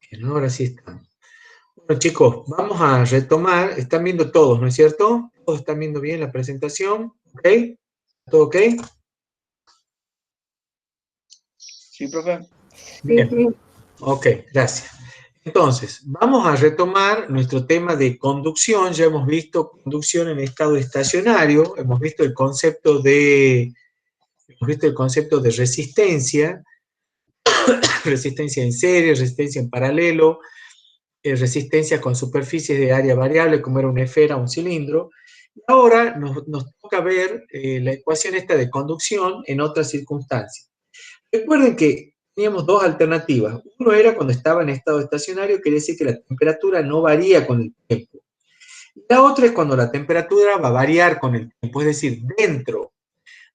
Bien, ahora sí estamos. Bueno, chicos, vamos a retomar. Están viendo todos, ¿no es cierto? Todos están viendo bien la presentación. ¿Ok? ¿Todo ok? Sí, profe. Bien. Ok, gracias. Entonces, vamos a retomar nuestro tema de conducción. Ya hemos visto conducción en estado estacionario, hemos visto el concepto de resistencia, resistencia en serie, resistencia en paralelo, resistencia con superficies de área variable, como era una esfera o un cilindro. Y ahora nos toca ver la ecuación esta de conducción en otras circunstancias. Recuerden que teníamos dos alternativas. Uno era cuando estaba en estado estacionario, quiere decir que la temperatura no varía con el tiempo. Y la otra es cuando la temperatura va a variar con el tiempo, es decir, dentro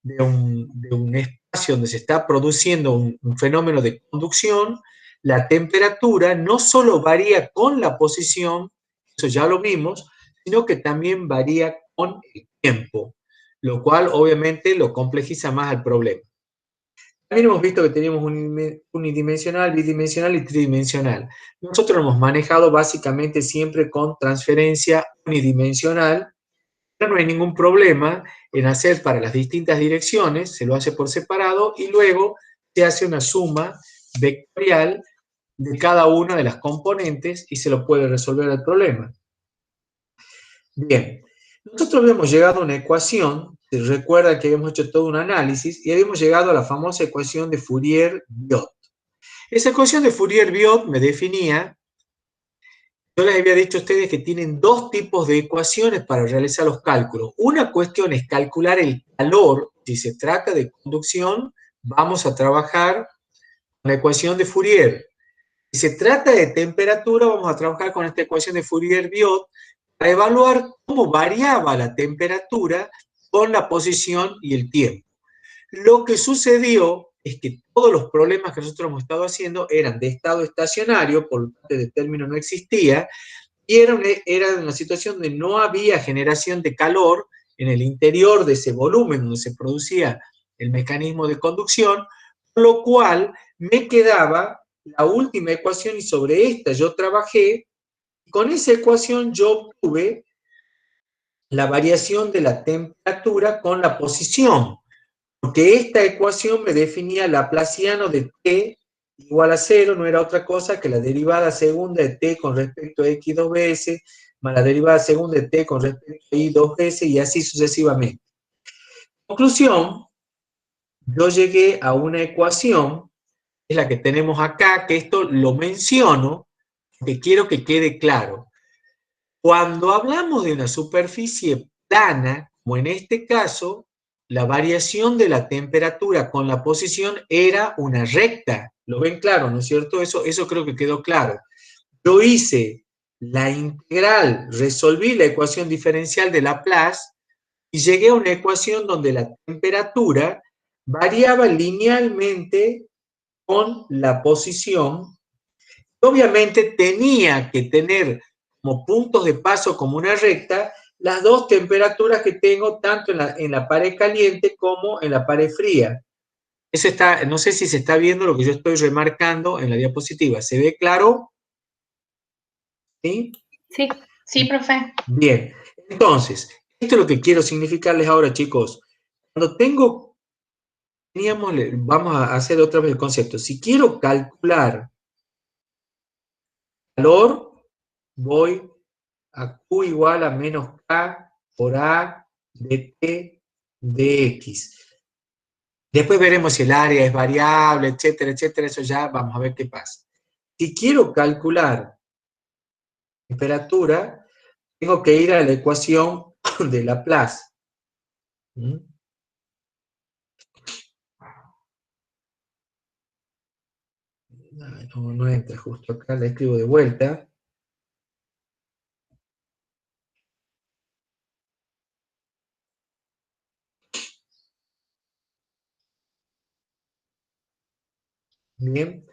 de un espacio donde se está produciendo un fenómeno de conducción, la temperatura no solo varía con la posición, eso ya lo vimos, sino que también varía con el tiempo, lo cual obviamente lo complejiza más el problema. También hemos visto que tenemos unidimensional, bidimensional y tridimensional. Nosotros lo hemos manejado básicamente siempre con transferencia unidimensional. No hay ningún problema en hacer para las distintas direcciones, se lo hace por separado y luego se hace una suma vectorial de cada una de las componentes y se lo puede resolver el problema. Bien, nosotros habíamos llegado a una ecuación, se recuerda que habíamos hecho todo un análisis y habíamos llegado a la famosa ecuación de Fourier-Biot. Esa ecuación de Fourier-Biot me definía. Yo les había dicho a ustedes que tienen dos tipos de ecuaciones para realizar los cálculos. Una cuestión es calcular el calor. Si se trata de conducción, vamos a trabajar con la ecuación de Fourier. Si se trata de temperatura, vamos a trabajar con esta ecuación de Fourier-Biot para evaluar cómo variaba la temperatura con la posición y el tiempo. Lo que sucedió es que todos los problemas que nosotros hemos estado haciendo eran de estado estacionario, por lo tanto el término no existía, y era una situación donde no había generación de calor en el interior de ese volumen donde se producía el mecanismo de conducción, por lo cual me quedaba la última ecuación y sobre esta yo trabajé. Con esa ecuación yo obtuve la variación de la temperatura con la posición, porque esta ecuación me definía laplaciano de t igual a 0, no era otra cosa que la derivada segunda de t con respecto a x dos veces, más la derivada segunda de t con respecto a y dos veces, y así sucesivamente. Conclusión, yo llegué a una ecuación, es la que tenemos acá, que esto lo menciono, porque quiero que quede claro. Cuando hablamos de una superficie plana, como en este caso, la variación de la temperatura con la posición era una recta. ¿Lo ven claro, no es cierto? Eso creo que quedó claro. Yo hice la integral, resolví la ecuación diferencial de Laplace y llegué a una ecuación donde la temperatura variaba linealmente con la posición. Obviamente tenía que tener como puntos de paso como una recta las dos temperaturas que tengo tanto en la pared caliente como en la pared fría. Eso está, no sé si se está viendo lo que yo estoy remarcando en la diapositiva. ¿Se ve claro? ¿Sí? Sí, sí, profe. Bien. Entonces, esto es lo que quiero significarles ahora, chicos. Cuando vamos a hacer otra vez el concepto. Si quiero calcular calor, voy a Q igual a menos K por A de T de X. Después veremos si el área es variable, etcétera, etcétera. Eso ya vamos a ver qué pasa. Si quiero calcular temperatura, tengo que ir a la ecuación de Laplace. No entra justo acá, la escribo de vuelta. Bien.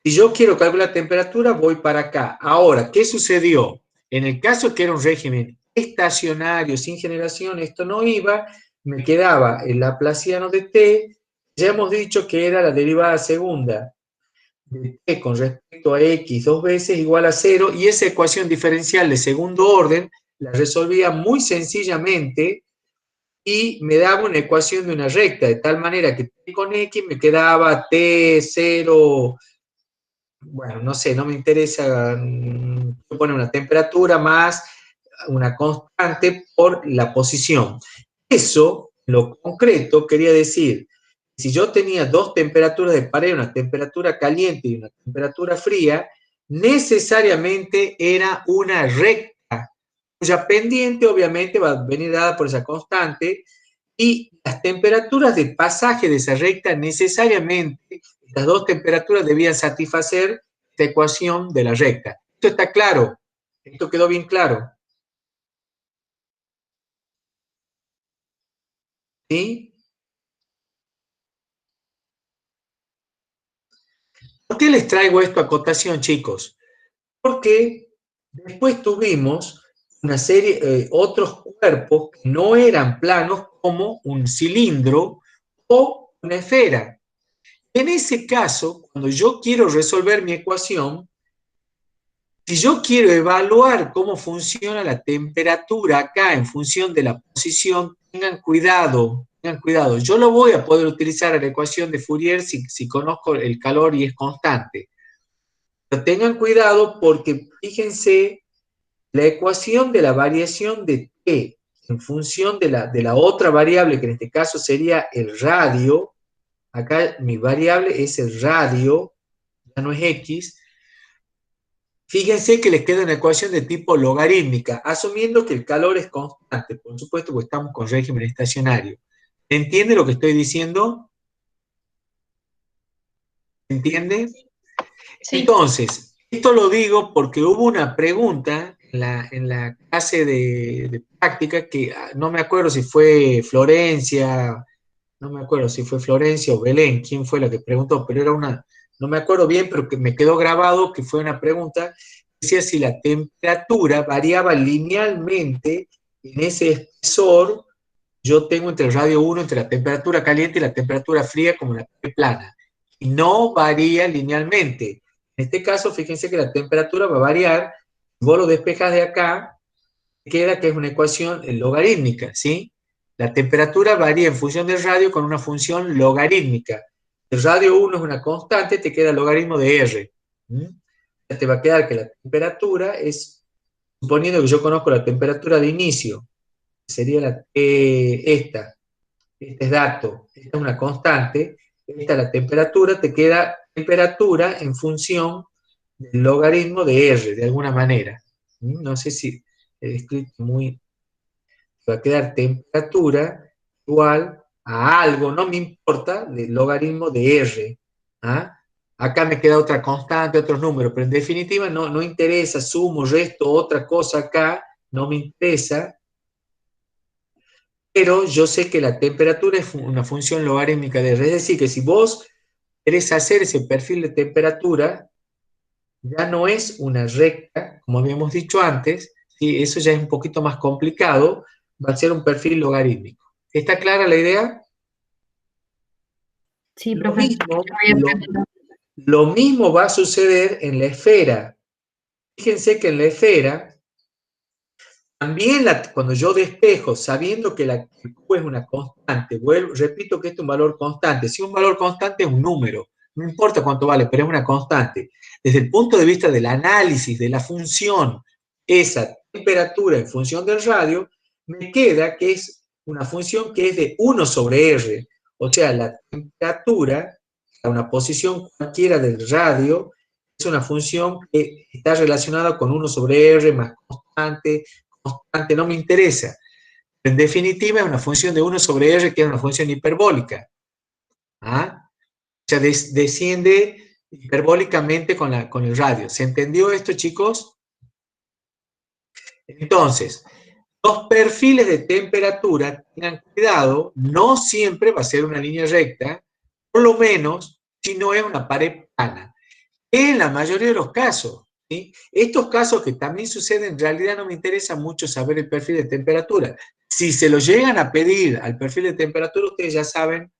Si yo quiero calcular temperatura, voy para acá. Ahora, ¿qué sucedió? En el caso que era un régimen estacionario, sin generación, esto no iba, me quedaba el laplaciano de t, ya hemos dicho que era la derivada segunda de t con respecto a x dos veces igual a 0, y esa ecuación diferencial de segundo orden la resolvía muy sencillamente y me daba una ecuación de una recta, de tal manera que t con x me quedaba t0, bueno, no sé, no me interesa, pone una temperatura más una constante por la posición. Eso, en lo concreto, quería decir, si yo tenía dos temperaturas de pared, una temperatura caliente y una temperatura fría, necesariamente era una recta, cuya pendiente obviamente va a venir dada por esa constante, y las temperaturas de pasaje de esa recta necesariamente, las dos temperaturas debían satisfacer esta ecuación de la recta. ¿Esto está claro? ¿Esto quedó bien claro? ¿Sí? ¿Por qué les traigo esto a cotación, chicos? Porque después tuvimos una serie, otros cuerpos que no eran planos, como un cilindro o una esfera. En ese caso, cuando yo quiero resolver mi ecuación, si yo quiero evaluar cómo funciona la temperatura acá en función de la posición, tengan cuidado, tengan cuidado. Yo lo voy a poder utilizar en la ecuación de Fourier si conozco el calor y es constante. Pero tengan cuidado porque fíjense, la ecuación de la variación de t en función de la otra variable, que en este caso sería el radio, acá mi variable es el radio, ya no es x. Fíjense que les queda una ecuación de tipo logarítmica, asumiendo que el calor es constante, por supuesto, porque estamos con régimen estacionario. ¿Entiende lo que estoy diciendo? ¿Entiende? Sí. Entonces, esto lo digo porque hubo una pregunta en la clase de práctica que no me acuerdo si fue Florencia, no me acuerdo si fue Florencia o Belén, quién fue la que preguntó, pero era una, no me acuerdo bien, pero que me quedó grabado que fue una pregunta, decía si la temperatura variaba linealmente en ese espesor. Yo tengo entre el radio 1, entre la temperatura caliente y la temperatura fría, como la pared plana, y no varía linealmente. En este caso, fíjense que la temperatura va a variar, si vos lo despejas de acá, queda que es una ecuación logarítmica, ¿sí? La temperatura varía en función del radio con una función logarítmica. El radio 1 es una constante, te queda el logaritmo de R. Te va a quedar que la temperatura es, suponiendo que yo conozco la temperatura de inicio, sería esta. Este es dato, esta es una constante, esta es la temperatura, te queda temperatura en función del logaritmo de R, de alguna manera. No sé si he escrito muy, va a quedar temperatura igual a algo, no me importa, del logaritmo de R. ¿Ah? Acá me queda otra constante, otros números, pero en definitiva no interesa, sumo, resto, otra cosa acá, no me interesa, pero yo sé que la temperatura es una función logarítmica de R. Es decir, que si vos querés hacer ese perfil de temperatura, ya no es una recta, como habíamos dicho antes, ¿sí? Eso ya es un poquito más complicado, va a ser un perfil logarítmico. ¿Está clara la idea? Sí, Lo profe. mismo, lo mismo va a suceder en la esfera. Fíjense que en la esfera, también cuando yo despejo, sabiendo que la Q es una constante, repito que esto es un valor constante. Si un valor constante es un número, no importa cuánto vale, pero es una constante. Desde el punto de vista del análisis de la función, esa temperatura en función del radio, me queda que es una función que es de 1 sobre R. O sea, la temperatura a una posición cualquiera del radio es una función que está relacionada con 1 sobre R más constante, no me interesa. En definitiva, es una función de 1 sobre R que es una función hiperbólica. ¿Ah? O sea, desciende hiperbólicamente con el radio. ¿Se entendió esto, chicos? Entonces, los perfiles de temperatura, tengan cuidado, no siempre va a ser una línea recta, por lo menos si no es una pared plana. En la mayoría de los casos, ¿sí? Estos casos que también suceden, en realidad no me interesa mucho saber el perfil de temperatura. Si se lo llegan a pedir al perfil de temperatura, ustedes ya saben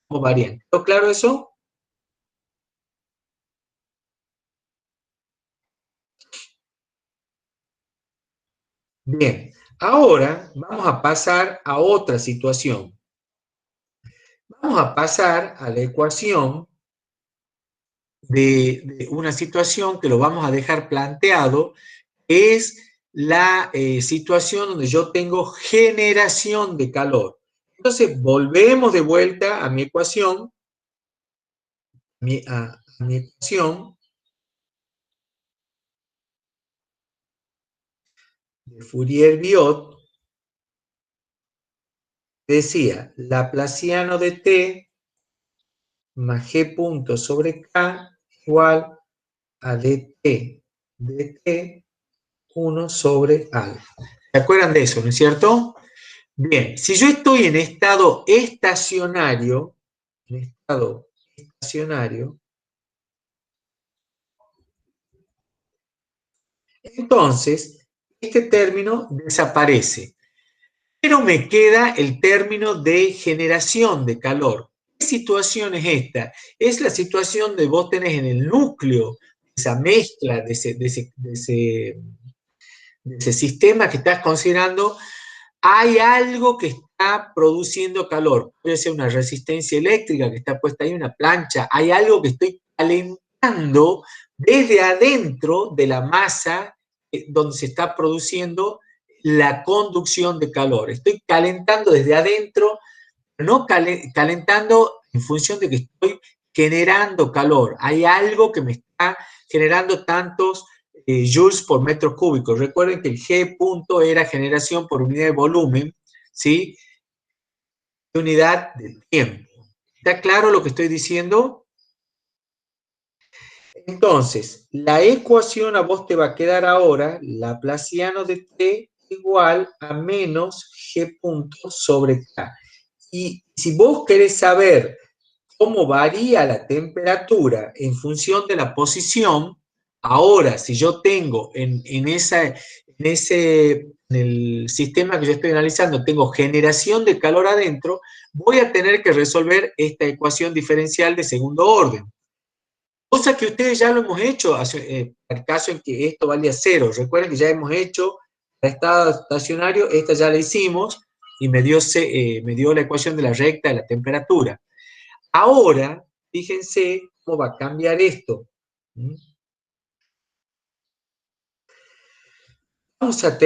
cómo varían. ¿Está claro eso? Bien, ahora vamos a pasar a otra situación. Vamos a pasar a la ecuación de una situación que lo vamos a dejar planteado, que es la situación donde yo tengo generación de calor. Entonces, volvemos de vuelta a mi ecuación, a mi ecuación de Fourier-Biot. Decía, Laplaciano de t más g punto sobre k igual a dt de t 1 sobre alfa. ¿Se acuerdan de eso, no es cierto? Bien, si yo estoy en estado estacionario, entonces este término desaparece. Pero me queda el término de generación de calor. ¿Qué situación es esta? Es la situación de vos tenés en el núcleo esa mezcla de ese sistema que estás considerando. Hay algo que está produciendo calor. Puede ser una resistencia eléctrica que está puesta ahí, una plancha. Hay algo que estoy calentando desde adentro de la masa donde se está produciendo la conducción de calor. Estoy calentando desde adentro, no calentando en función de que estoy generando calor. Hay algo que me está generando tantos joules por metro cúbico. Recuerden que el G punto era generación por unidad de volumen, ¿sí? Unidad de tiempo. ¿Está claro lo que estoy diciendo? Entonces, la ecuación a vos te va a quedar ahora, Laplaciano de t igual a menos G punto sobre K. Y si vos querés saber cómo varía la temperatura en función de la posición, ahora, si yo tengo en el sistema que yo estoy analizando, tengo generación de calor adentro, voy a tener que resolver esta ecuación diferencial de segundo orden. Cosa que ustedes ya lo hemos hecho, en el caso en que esto valía 0. Recuerden que ya hemos hecho el estado estacionario, esta ya la hicimos, y me dio la ecuación de la recta de la temperatura. Ahora, fíjense cómo va a cambiar esto. Vamos a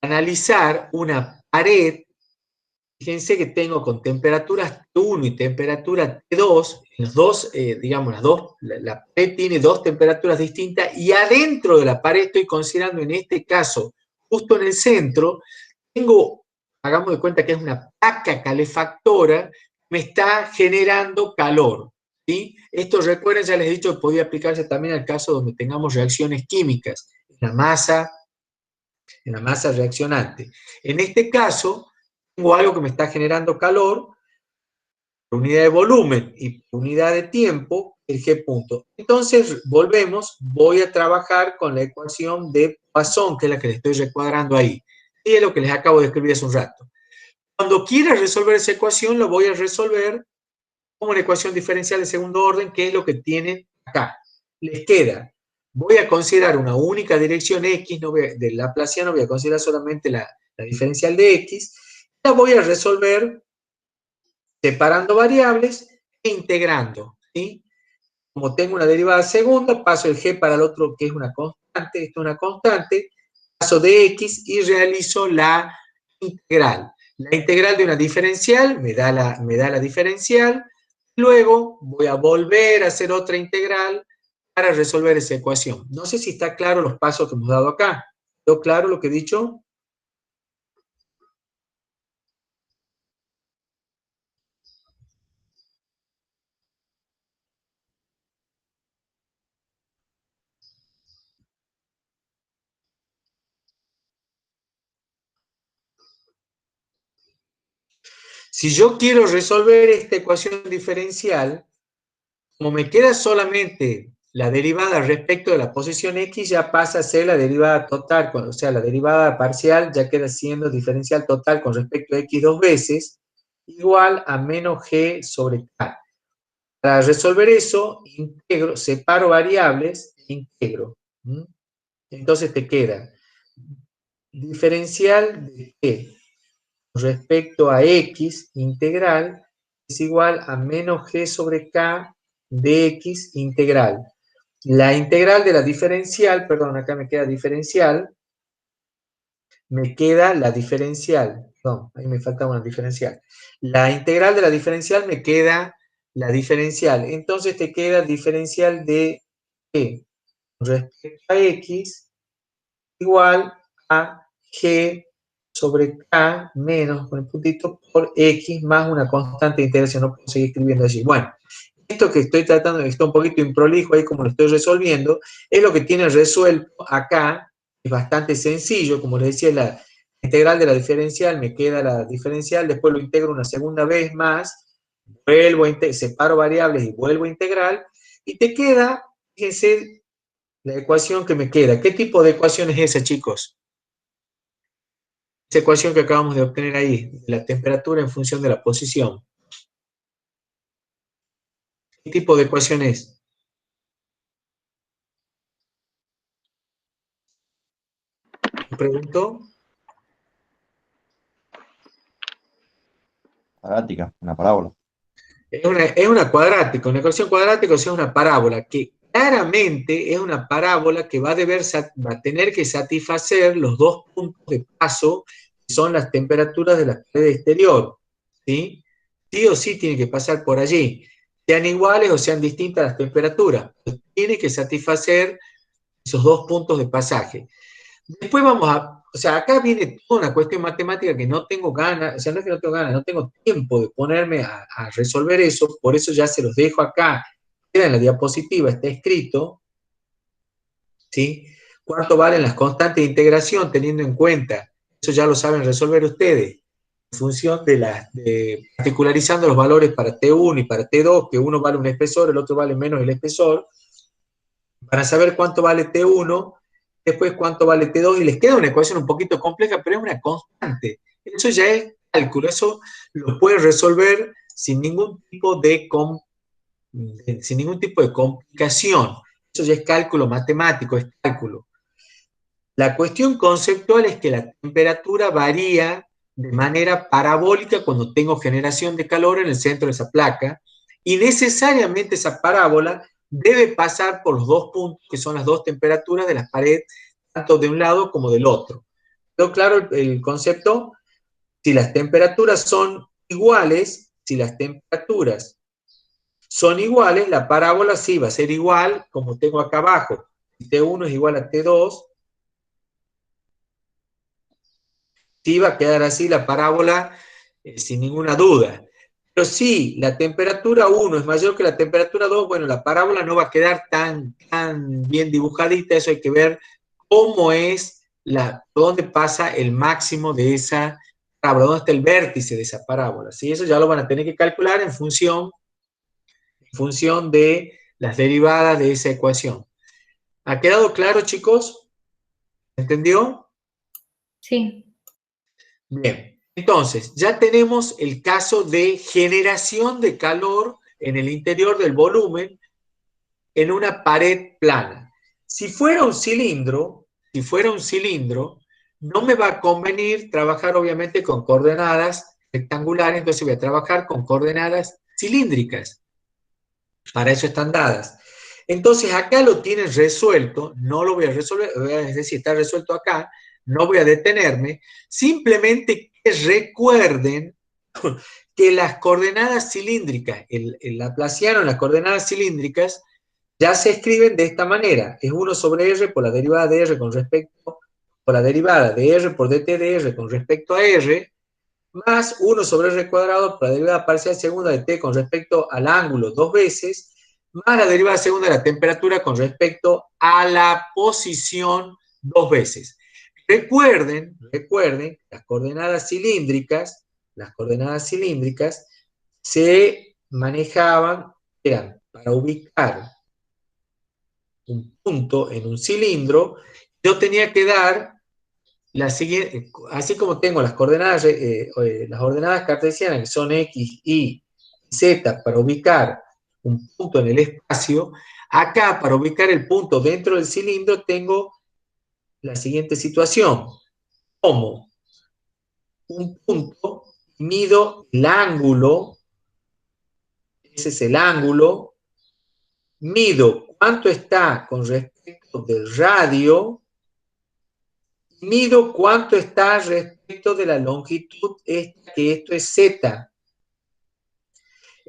analizar una pared. Fíjense que tengo con temperaturas T1 y temperatura T2, los dos, digamos, la pared tiene dos temperaturas distintas, y adentro de la pared estoy considerando, en este caso, justo en el centro, tengo, hagamos de cuenta que es una placa calefactora, me está generando calor, ¿sí? Esto, recuerden, ya les he dicho, podía aplicarse también al caso donde tengamos reacciones químicas, en la masa reaccionante. En este caso, tengo algo que me está generando calor, por unidad de volumen y por unidad de tiempo, el G punto. Entonces, volvemos, voy a trabajar con la ecuación de Poisson, que es la que les estoy recuadrando ahí. Y es lo que les acabo de escribir hace un rato. Cuando quiera resolver esa ecuación, lo voy a resolver como una ecuación diferencial de segundo orden, que es lo que tienen acá. Les queda, voy a considerar una única dirección X, del Laplaciano voy a considerar solamente la diferencial de X, la voy a resolver separando variables e integrando, ¿sí? Como tengo una derivada segunda, paso el G para el otro, que es una constante, esto es una constante, paso de X y realizo la integral. La integral de una diferencial me da la diferencial, luego voy a volver a hacer otra integral para resolver esa ecuación. No sé si está claro los pasos que hemos dado acá. ¿Quedó claro lo que he dicho? Si yo quiero resolver esta ecuación diferencial, como me queda solamente la derivada respecto de la posición X, ya pasa a ser la derivada total, o sea, la derivada parcial ya queda siendo diferencial total con respecto a X dos veces, igual a menos G sobre K. Para resolver eso, separo variables e integro. Entonces te queda diferencial de t respecto a x integral es igual a menos g sobre k de x integral. La integral de la diferencial, perdón, acá me queda diferencial, perdón, ahí me falta una diferencial. La integral de la diferencial me queda la diferencial. Entonces te queda diferencial de t respecto a x igual a g sobre k menos, con el puntito, por x más una constante de integración. No puedo seguir escribiendo allí. Bueno, esto que estoy tratando, está un poquito improlijo ahí como lo estoy resolviendo, es lo que tiene resuelto acá. Es bastante sencillo, como les decía, la integral de la diferencial, me queda la diferencial, después lo integro una segunda vez más, separo variables y vuelvo a integrar, y te queda, fíjense, la ecuación que me queda. ¿Qué tipo de ecuación es esa, chicos? Esa ecuación que acabamos de obtener ahí, la temperatura en función de la posición. ¿Qué tipo de ecuación es? ¿Me preguntó? Cuadrática, una parábola. Es una cuadrática, una ecuación cuadrática, o sea, una parábola, que claramente es una parábola que va a tener que satisfacer los dos puntos de paso, que son las temperaturas de la pared exterior, ¿sí? Sí o sí tiene que pasar por allí, sean iguales o sean distintas las temperaturas, tiene que satisfacer esos dos puntos de pasaje. Después o sea, acá viene toda una cuestión matemática que no tengo ganas, o sea, no es que no tengo ganas, no tengo tiempo de ponerme a resolver eso, por eso ya se los dejo acá, queda en la diapositiva, está escrito, ¿sí? ¿Cuánto valen las constantes de integración teniendo en cuenta? Eso ya lo saben resolver ustedes, en función particularizando los valores para T1 y para T2, que uno vale un espesor, el otro vale menos el espesor, para saber cuánto vale T1, después cuánto vale T2, y les queda una ecuación un poquito compleja, pero es una constante. Eso ya es cálculo, eso lo puedes resolver sin ningún tipo de complicación. Eso ya es cálculo matemático, es cálculo. La cuestión conceptual es que la temperatura varía de manera parabólica cuando tengo generación de calor en el centro de esa placa, y necesariamente esa parábola debe pasar por los dos puntos, que son las dos temperaturas de las paredes, tanto de un lado como del otro. ¿Quedó claro el concepto? Si las temperaturas son iguales, la parábola sí va a ser igual, como tengo acá abajo. Si T1 es igual a T2, sí va a quedar así la parábola sin ninguna duda. Pero si la temperatura 1 es mayor que la temperatura 2, bueno, la parábola no va a quedar tan bien dibujadita, eso hay que ver cómo es, dónde pasa el máximo de esa parábola, dónde está el vértice de esa parábola. ¿Sí? Eso ya lo van a tener que calcular en función de las derivadas de esa ecuación. ¿Ha quedado claro, chicos? ¿Entendió? Sí. Bien, entonces ya tenemos el caso de generación de calor en el interior del volumen en una pared plana. Si fuera un cilindro, no me va a convenir trabajar obviamente con coordenadas rectangulares, entonces voy a trabajar con coordenadas cilíndricas. Para eso están dadas. Entonces acá lo tienen resuelto, no lo voy a resolver, es decir, está resuelto acá, no voy a detenerme, simplemente que recuerden que las coordenadas cilíndricas, el laplaciano en las coordenadas cilíndricas, ya se escriben de esta manera, es 1 sobre r por la derivada de r con respecto, por la derivada de r por dt de r con respecto a r, más 1 sobre r cuadrado por la derivada parcial segunda de t con respecto al ángulo dos veces, más la derivada segunda de la temperatura con respecto a la posición dos veces. Recuerden, las coordenadas cilíndricas se manejaban, eran para ubicar un punto en un cilindro, yo tenía que dar la siguiente, así como tengo las ordenadas cartesianas, que son x, y z, para ubicar un punto en el espacio, acá para ubicar el punto dentro del cilindro tengo la siguiente situación. tomo un punto, mido el ángulo, ese es el ángulo, mido cuánto está con respecto del radio, mido cuánto está respecto de la longitud, que esto es z.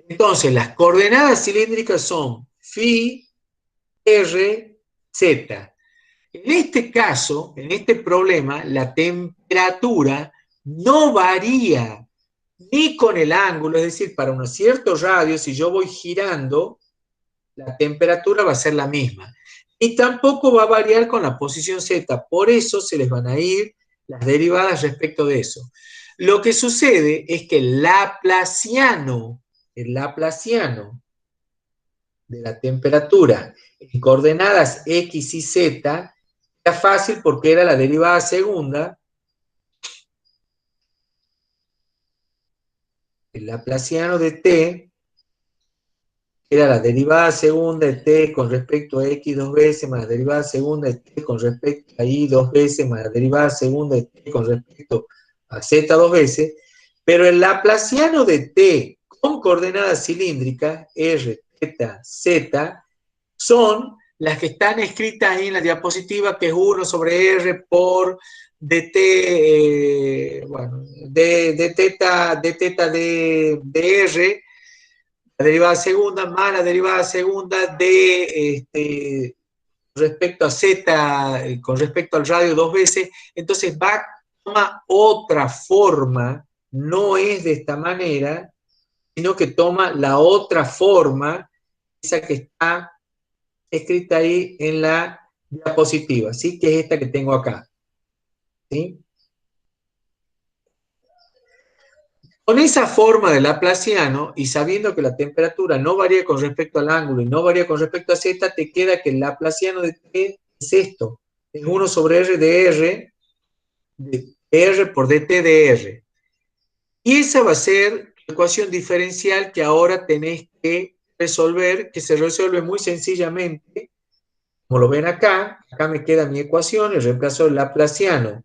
Entonces, las coordenadas cilíndricas son phi, r, z. En este caso, en este problema, la temperatura no varía ni con el ángulo, es decir, para un cierto radio, si yo voy girando, la temperatura va a ser la misma. Y tampoco va a variar con la posición z, por eso se les van a ir las derivadas respecto de eso. Lo que sucede es que el laplaciano de la temperatura en coordenadas x y z era fácil porque era la derivada segunda. El laplaciano de t era la derivada segunda de t con respecto a x dos veces más la derivada segunda de t con respecto a y dos veces más la derivada segunda de t con respecto a z dos veces, pero el laplaciano de t con coordenadas cilíndricas, r, θ, z, son las que están escritas ahí en la diapositiva, que es 1 sobre r por dt, bueno, de teta de r, la derivada segunda más la derivada segunda de respecto a z, con respecto al radio dos veces, entonces toma otra forma, no es de esta manera, sino que toma la otra forma, esa que está escrita ahí en la diapositiva, ¿sí? Que es esta que tengo acá, ¿sí? Con esa forma de laplaciano, y sabiendo que la temperatura no varía con respecto al ángulo y no varía con respecto a z, te queda que el laplaciano de t es esto, es 1 sobre r de r por dt de r. Y esa va a ser la ecuación diferencial que ahora tenés que resolver, que se resuelve muy sencillamente. Como lo ven acá me queda mi ecuación y reemplazo el laplaciano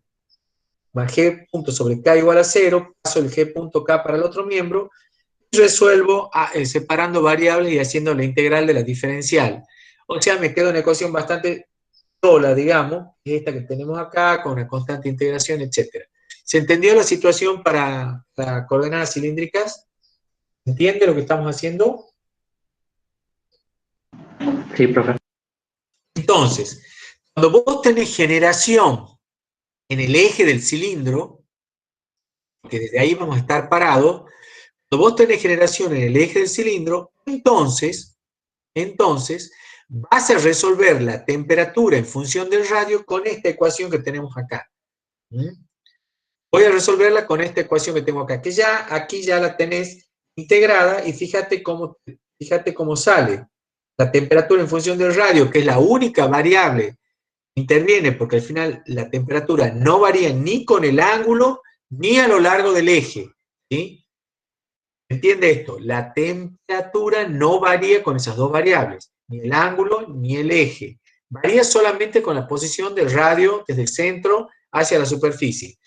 más g punto sobre k igual a 0, paso el g punto k para el otro miembro, y resuelvo separando variables y haciendo la integral de la diferencial. O sea, me queda una ecuación bastante sola, digamos, que es esta que tenemos acá, con una constante integración, etc. ¿Se entendió la situación para coordenadas cilíndricas? ¿Entiende lo que estamos haciendo? Sí, profe. Entonces, cuando vos tenés generación en el eje del cilindro, que desde ahí vamos a estar parados, cuando vos tenés generación en el eje del cilindro, entonces vas a resolver la temperatura en función del radio con esta ecuación que tenemos acá. Voy a resolverla con esta ecuación que tengo acá, que ya aquí ya la tenés integrada, y fíjate cómo sale. La temperatura en función del radio, que es la única variable que interviene, porque al final la temperatura no varía ni con el ángulo ni a lo largo del eje, ¿sí? ¿Entiende esto? La temperatura no varía con esas dos variables, ni el ángulo ni el eje. Varía solamente con la posición del radio desde el centro hacia la superficie.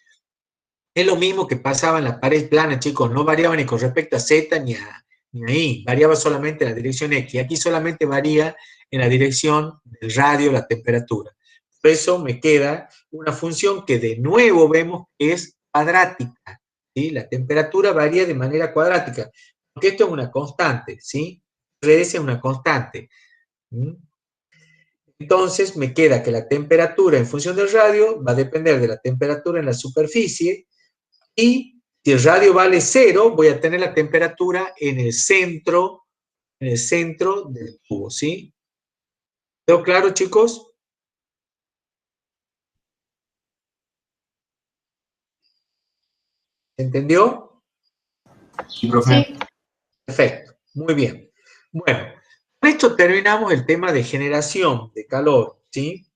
Es lo mismo que pasaba en la pared plana, chicos, no variaba ni con respecto a Z ni a Y, variaba solamente en la dirección X. Aquí solamente varía en la dirección del radio la temperatura. Por eso me queda una función que de nuevo vemos que es cuadrática, ¿sí? La temperatura varía de manera cuadrática, porque esto es una constante, ¿sí? RS es una constante. Entonces me queda que la temperatura en función del radio va a depender de la temperatura en la superficie, y si el radio vale 0, voy a tener la temperatura en el centro del tubo, ¿sí? ¿Quedó claro, chicos? ¿Entendió? Sí, profe. Sí. Perfecto, muy bien. Bueno, con esto terminamos el tema de generación de calor, ¿sí?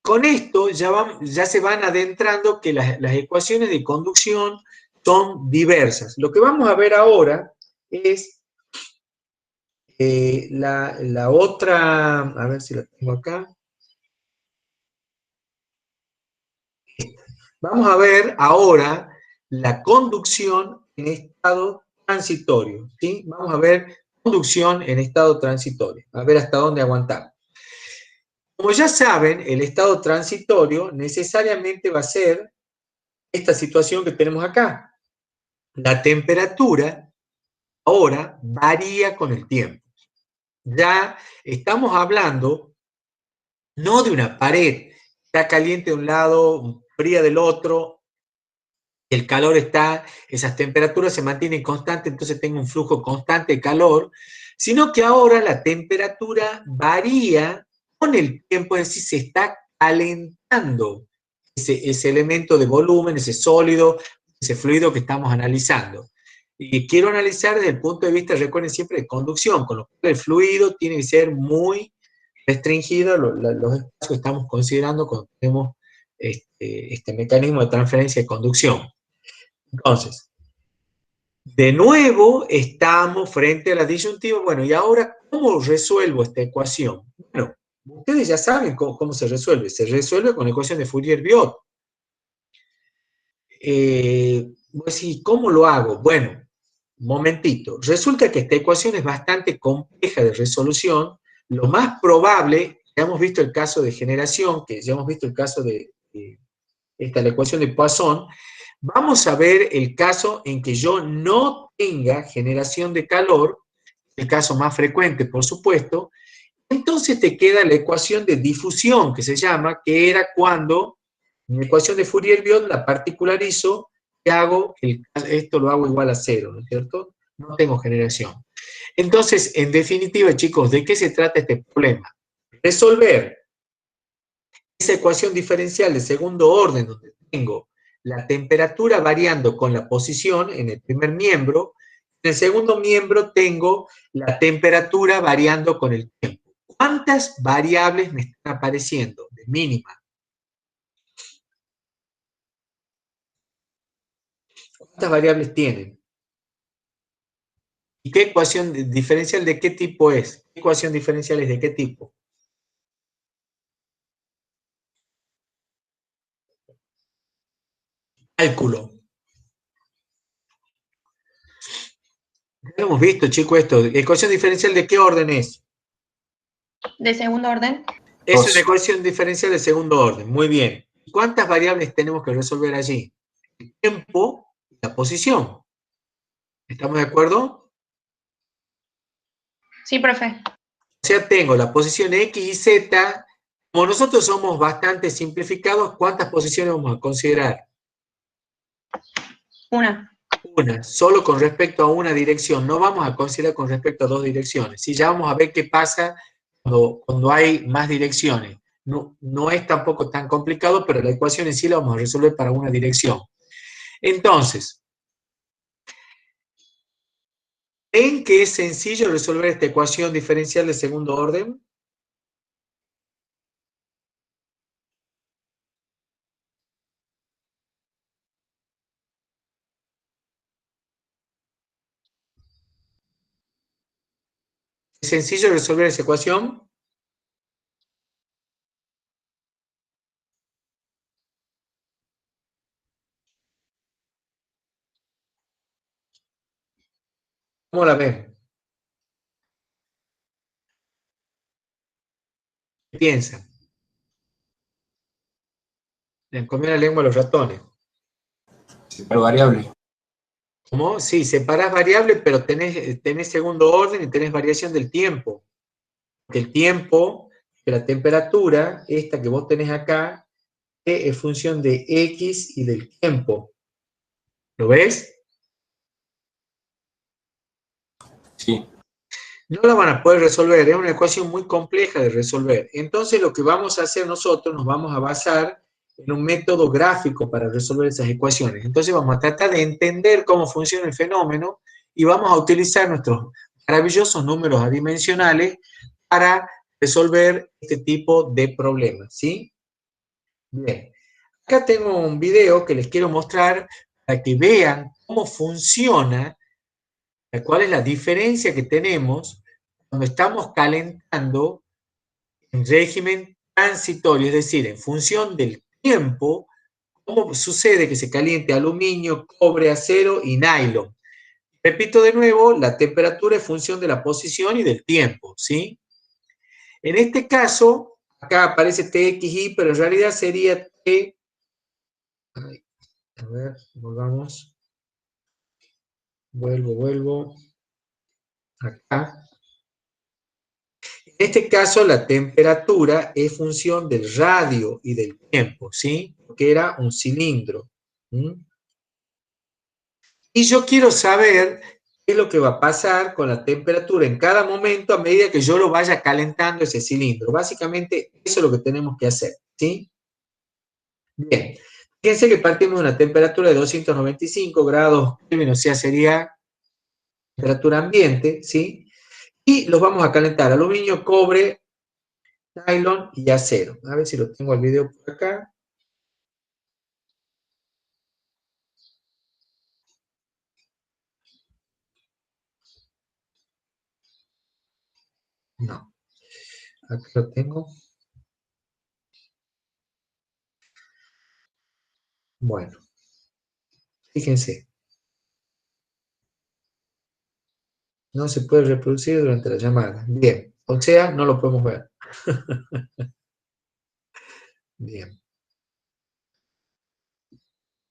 Con esto ya se van adentrando que las ecuaciones de conducción son diversas. Lo que vamos a ver ahora es la otra, a ver si la tengo acá. Vamos a ver ahora la conducción en estado transitorio, ¿sí? Vamos a ver conducción en estado transitorio, a ver hasta dónde aguantamos. Como ya saben, el estado transitorio necesariamente va a ser esta situación que tenemos acá. La temperatura ahora varía con el tiempo. Ya estamos hablando no de una pared, está caliente de un lado, fría del otro, el calor está, esas temperaturas se mantienen constantes, entonces tengo un flujo constante de calor, sino que ahora la temperatura varía con el tiempo, es decir, se está calentando ese elemento de volumen, ese sólido, ese fluido que estamos analizando. Y quiero analizar desde el punto de vista, recuerden siempre, de conducción, con lo cual el fluido tiene que ser muy restringido, los espacios que estamos considerando cuando tenemos este mecanismo de transferencia de conducción. Entonces, de nuevo estamos frente a la disyuntiva. Bueno, y ahora, ¿cómo resuelvo esta ecuación? Bueno, ustedes ya saben cómo se resuelve. Se resuelve con la ecuación de Fourier-Biot. Pues, ¿cómo lo hago? Bueno, un momentito. Resulta que esta ecuación es bastante compleja de resolución. Lo más probable, ya hemos visto el caso de generación, que ya hemos visto el caso de la ecuación de Poisson. Vamos a ver el caso en que yo no tenga generación de calor, el caso más frecuente, por supuesto. Entonces te queda la ecuación de difusión, que se llama, que era cuando mi ecuación de Fourier-Biot la particularizo y hago, esto lo hago igual a cero, ¿no es cierto? No tengo generación. Entonces, en definitiva, chicos, ¿de qué se trata este problema? Resolver esa ecuación diferencial de segundo orden, donde tengo la temperatura variando con la posición en el primer miembro, en el segundo miembro tengo la temperatura variando con el tiempo. ¿Cuántas variables me están apareciendo de mínima? ¿Cuántas variables tienen? ¿Y qué ecuación diferencial de qué tipo es? ¿Qué ecuación diferencial es de qué tipo? Cálculo. Ya lo hemos visto, chicos, esto. ¿Ecuación diferencial de qué orden es? ¿De segundo orden? Es una ecuación diferencial de segundo orden. Muy bien. ¿Cuántas variables tenemos que resolver allí? El tiempo y la posición. ¿Estamos de acuerdo? Sí, profe. O sea, tengo la posición X y Z. Como nosotros somos bastante simplificados, ¿cuántas posiciones vamos a considerar? Una. Una, solo con respecto a una dirección. No vamos a considerar con respecto a dos direcciones. Sí, ya vamos a ver qué pasa cuando hay más direcciones. No es tampoco tan complicado, pero la ecuación en sí la vamos a resolver para una dirección. Entonces, ¿ven que es sencillo resolver esta ecuación diferencial de segundo orden? ¿Es sencillo resolver esa ecuación? ¿Cómo la ven? ¿Qué piensan? Le han comido la lengua a los ratones. Pero variable. ¿Cómo? Sí, separás variables, pero tenés segundo orden y tenés variación del tiempo. Porque el tiempo, de la temperatura, esta que vos tenés acá, es función de X y del tiempo. ¿Lo ves? Sí. No la van a poder resolver, es una ecuación muy compleja de resolver. Entonces lo que vamos a hacer nosotros, nos vamos a basar en un método gráfico para resolver esas ecuaciones. Entonces vamos a tratar de entender cómo funciona el fenómeno y vamos a utilizar nuestros maravillosos números adimensionales para resolver este tipo de problemas, ¿sí? Bien. Acá tengo un video que les quiero mostrar para que vean cómo funciona, cuál es la diferencia que tenemos cuando estamos calentando en régimen transitorio, es decir, en función del tiempo, ¿Cómo sucede que se caliente aluminio, cobre, acero y nylon? Repito de nuevo, la temperatura es función de la posición y del tiempo, ¿sí? En este caso, acá aparece TXI, pero en realidad sería T. Ay, a ver, volvamos. Vuelvo. Acá. En este caso, la temperatura es función del radio y del tiempo, ¿sí? Porque era un cilindro. ¿Mm? Y yo quiero saber qué es lo que va a pasar con la temperatura en cada momento a medida que yo lo vaya calentando ese cilindro. Básicamente, eso es lo que tenemos que hacer, ¿sí? Bien. Fíjense que partimos de una temperatura de 295 grados Kelvin, o sea, sería temperatura ambiente, ¿sí? Y los vamos a calentar: aluminio, cobre, nylon y acero. A ver si lo tengo el video por acá. No, acá lo tengo. Bueno, fíjense. No se puede reproducir durante la llamada. Bien, o sea, no lo podemos ver. Bien.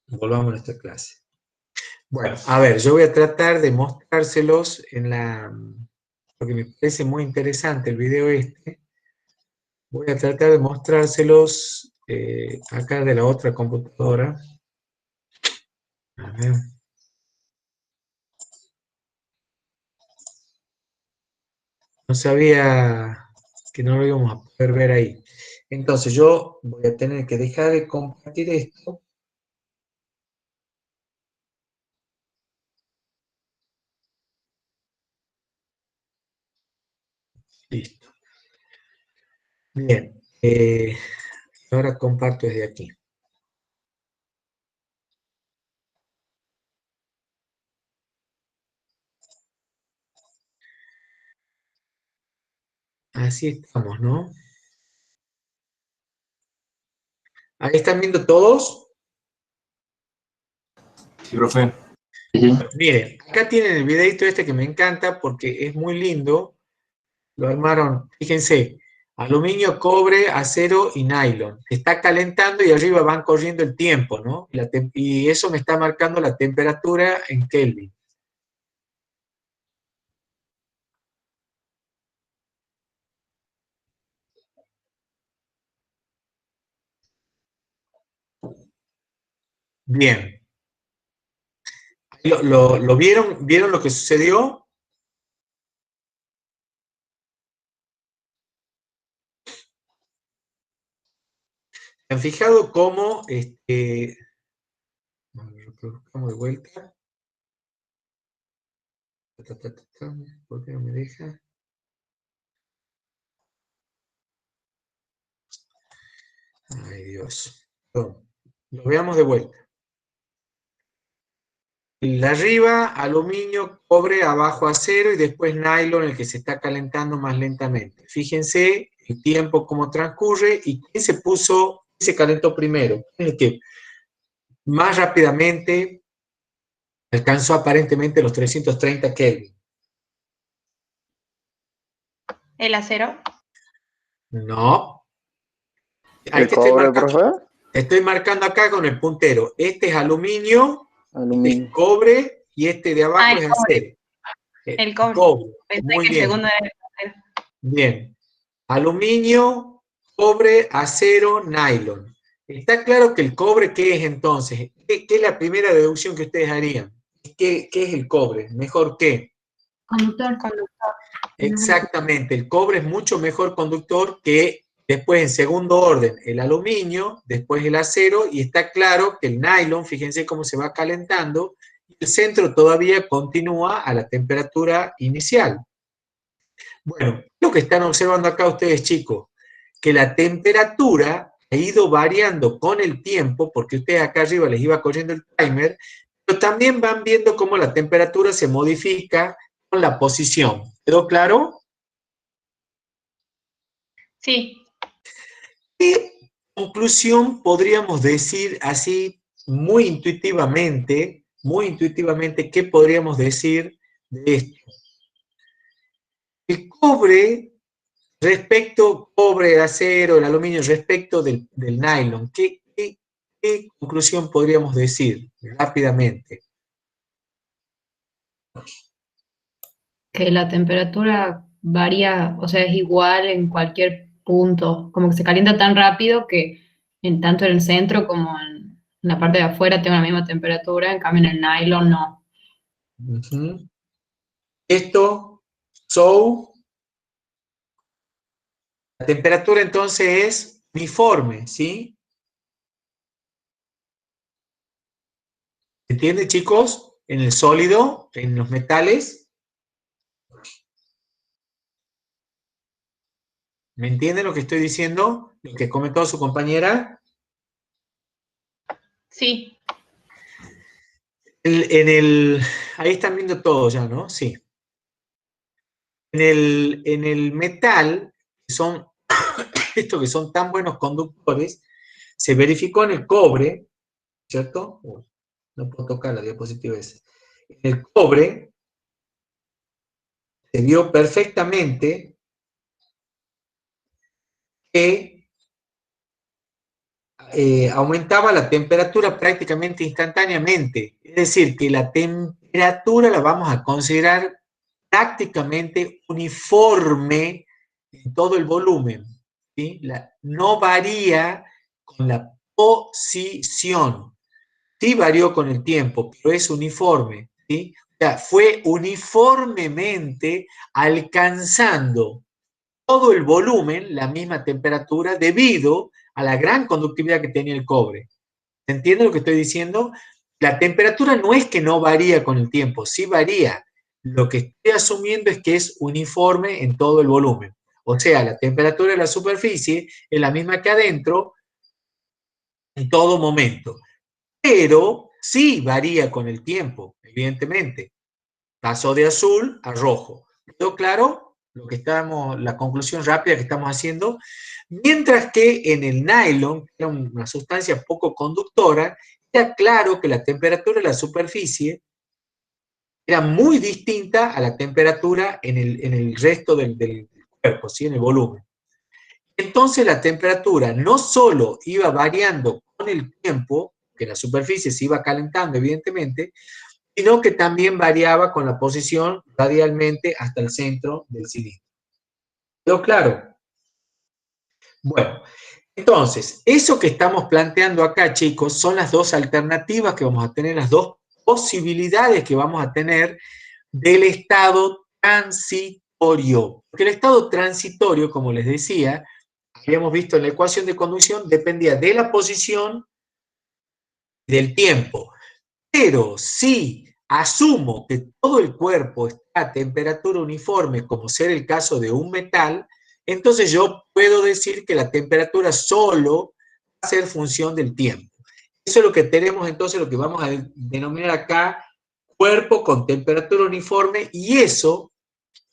Volvamos a nuestra clase. Bueno, a ver, yo voy a tratar de mostrárselos porque me parece muy interesante el video este. Voy a tratar de mostrárselos acá de la otra computadora. A ver. No sabía que no lo íbamos a poder ver ahí. Entonces yo voy a tener que dejar de compartir esto. Listo. Bien. Ahora comparto desde aquí. Así estamos, ¿no? Ahí están viendo todos. Sí, profe. Miren, acá tienen el videito este que me encanta porque es muy lindo. Lo armaron, fíjense, aluminio, cobre, acero y nylon. Está calentando y arriba van corriendo el tiempo, ¿no? Y eso me está marcando la temperatura en Kelvin. Bien. ¿Lo vieron? ¿Vieron lo que sucedió? ¿Se han fijado cómo reproduzcamos de vuelta? ¿Por qué no me deja? Ay, Dios. Perdón. Lo veamos de vuelta. El de arriba, aluminio, cobre, abajo acero y después nylon, el que se está calentando más lentamente. Fíjense el tiempo cómo transcurre y quién se calentó primero. El que más rápidamente alcanzó aparentemente los 330 Kelvin. ¿El acero? No. Ahí ¿El cobre, profe? te estoy marcando acá con el puntero. Este es aluminio, este es Aluminio. cobre y este de abajo el es cobre. acero. El cobre. Pensé Muy que el bien. segundo era el acero. Bien. Aluminio, cobre, acero, nylon. Está claro que el cobre, ¿qué es entonces? ¿Qué es la primera deducción que ustedes harían? ¿Qué es el cobre? ¿Mejor qué? Conductor. Exactamente, el cobre es mucho mejor conductor que después en segundo orden el aluminio, después el acero, y está claro que el nylon, fíjense cómo se va calentando, y el centro todavía continúa a la temperatura inicial. Bueno, lo que están observando acá ustedes, chicos, que la temperatura ha ido variando con el tiempo, porque ustedes acá arriba les iba corriendo el timer, pero también van viendo cómo la temperatura se modifica con la posición. ¿Quedó claro? Sí. Y conclusión podríamos decir así muy intuitivamente, ¿qué podríamos decir de esto? El cobre el acero, el aluminio respecto del nylon, ¿qué conclusión podríamos decir rápidamente? Que la temperatura varía, o sea, es igual en cualquier punto, como que se calienta tan rápido que tanto en el centro como en la parte de afuera tengo la misma temperatura, en cambio en el nylon no. Uh-huh. Esto, so, la temperatura entonces es uniforme, ¿sí? ¿Entienden, chicos? En el sólido, en los metales. ¿Me entienden lo que estoy diciendo? Lo que comentó su compañera. Sí. Ahí están viendo todo ya, ¿no? Sí. En el metal, estos que son tan buenos conductores, se verificó en el cobre, ¿cierto? No puedo tocar la diapositiva esa. En el cobre se vio perfectamente que aumentaba la temperatura prácticamente instantáneamente. Es decir, que la temperatura la vamos a considerar prácticamente uniforme en todo el volumen. ¿Sí? No varía con la posición. Sí varió con el tiempo, pero es uniforme. ¿Sí? O sea, fue uniformemente alcanzando todo el volumen la misma temperatura debido a la gran conductividad que tenía el cobre. ¿Se entiende lo que estoy diciendo? La temperatura no es que no varía con el tiempo, sí varía. Lo que estoy asumiendo es que es uniforme en todo el volumen. O sea, la temperatura de la superficie es la misma que adentro en todo momento. Pero sí varía con el tiempo, evidentemente. Pasó de azul a rojo. ¿Quedó claro la conclusión rápida que estamos haciendo? Mientras que en el nylon, que era una sustancia poco conductora, era claro que la temperatura de la superficie era muy distinta a la temperatura en el resto del cuerpo, ¿sí? En el volumen. Entonces la temperatura no solo iba variando con el tiempo, que la superficie se iba calentando evidentemente, sino que también variaba con la posición radialmente hasta el centro del cilindro. ¿Quedó claro? Bueno, entonces, eso que estamos planteando acá, chicos, son las dos alternativas que vamos a tener, las dos posibilidades que vamos a tener del estado transitorio. Porque el estado transitorio, como les decía, habíamos visto en la ecuación de conducción, dependía de la posición y del tiempo. Pero si asumo que todo el cuerpo está a temperatura uniforme, como ser el caso de un metal, entonces yo puedo decir que la temperatura solo va a ser función del tiempo. Eso es lo que tenemos entonces, lo que vamos a denominar acá cuerpo con temperatura uniforme, y eso,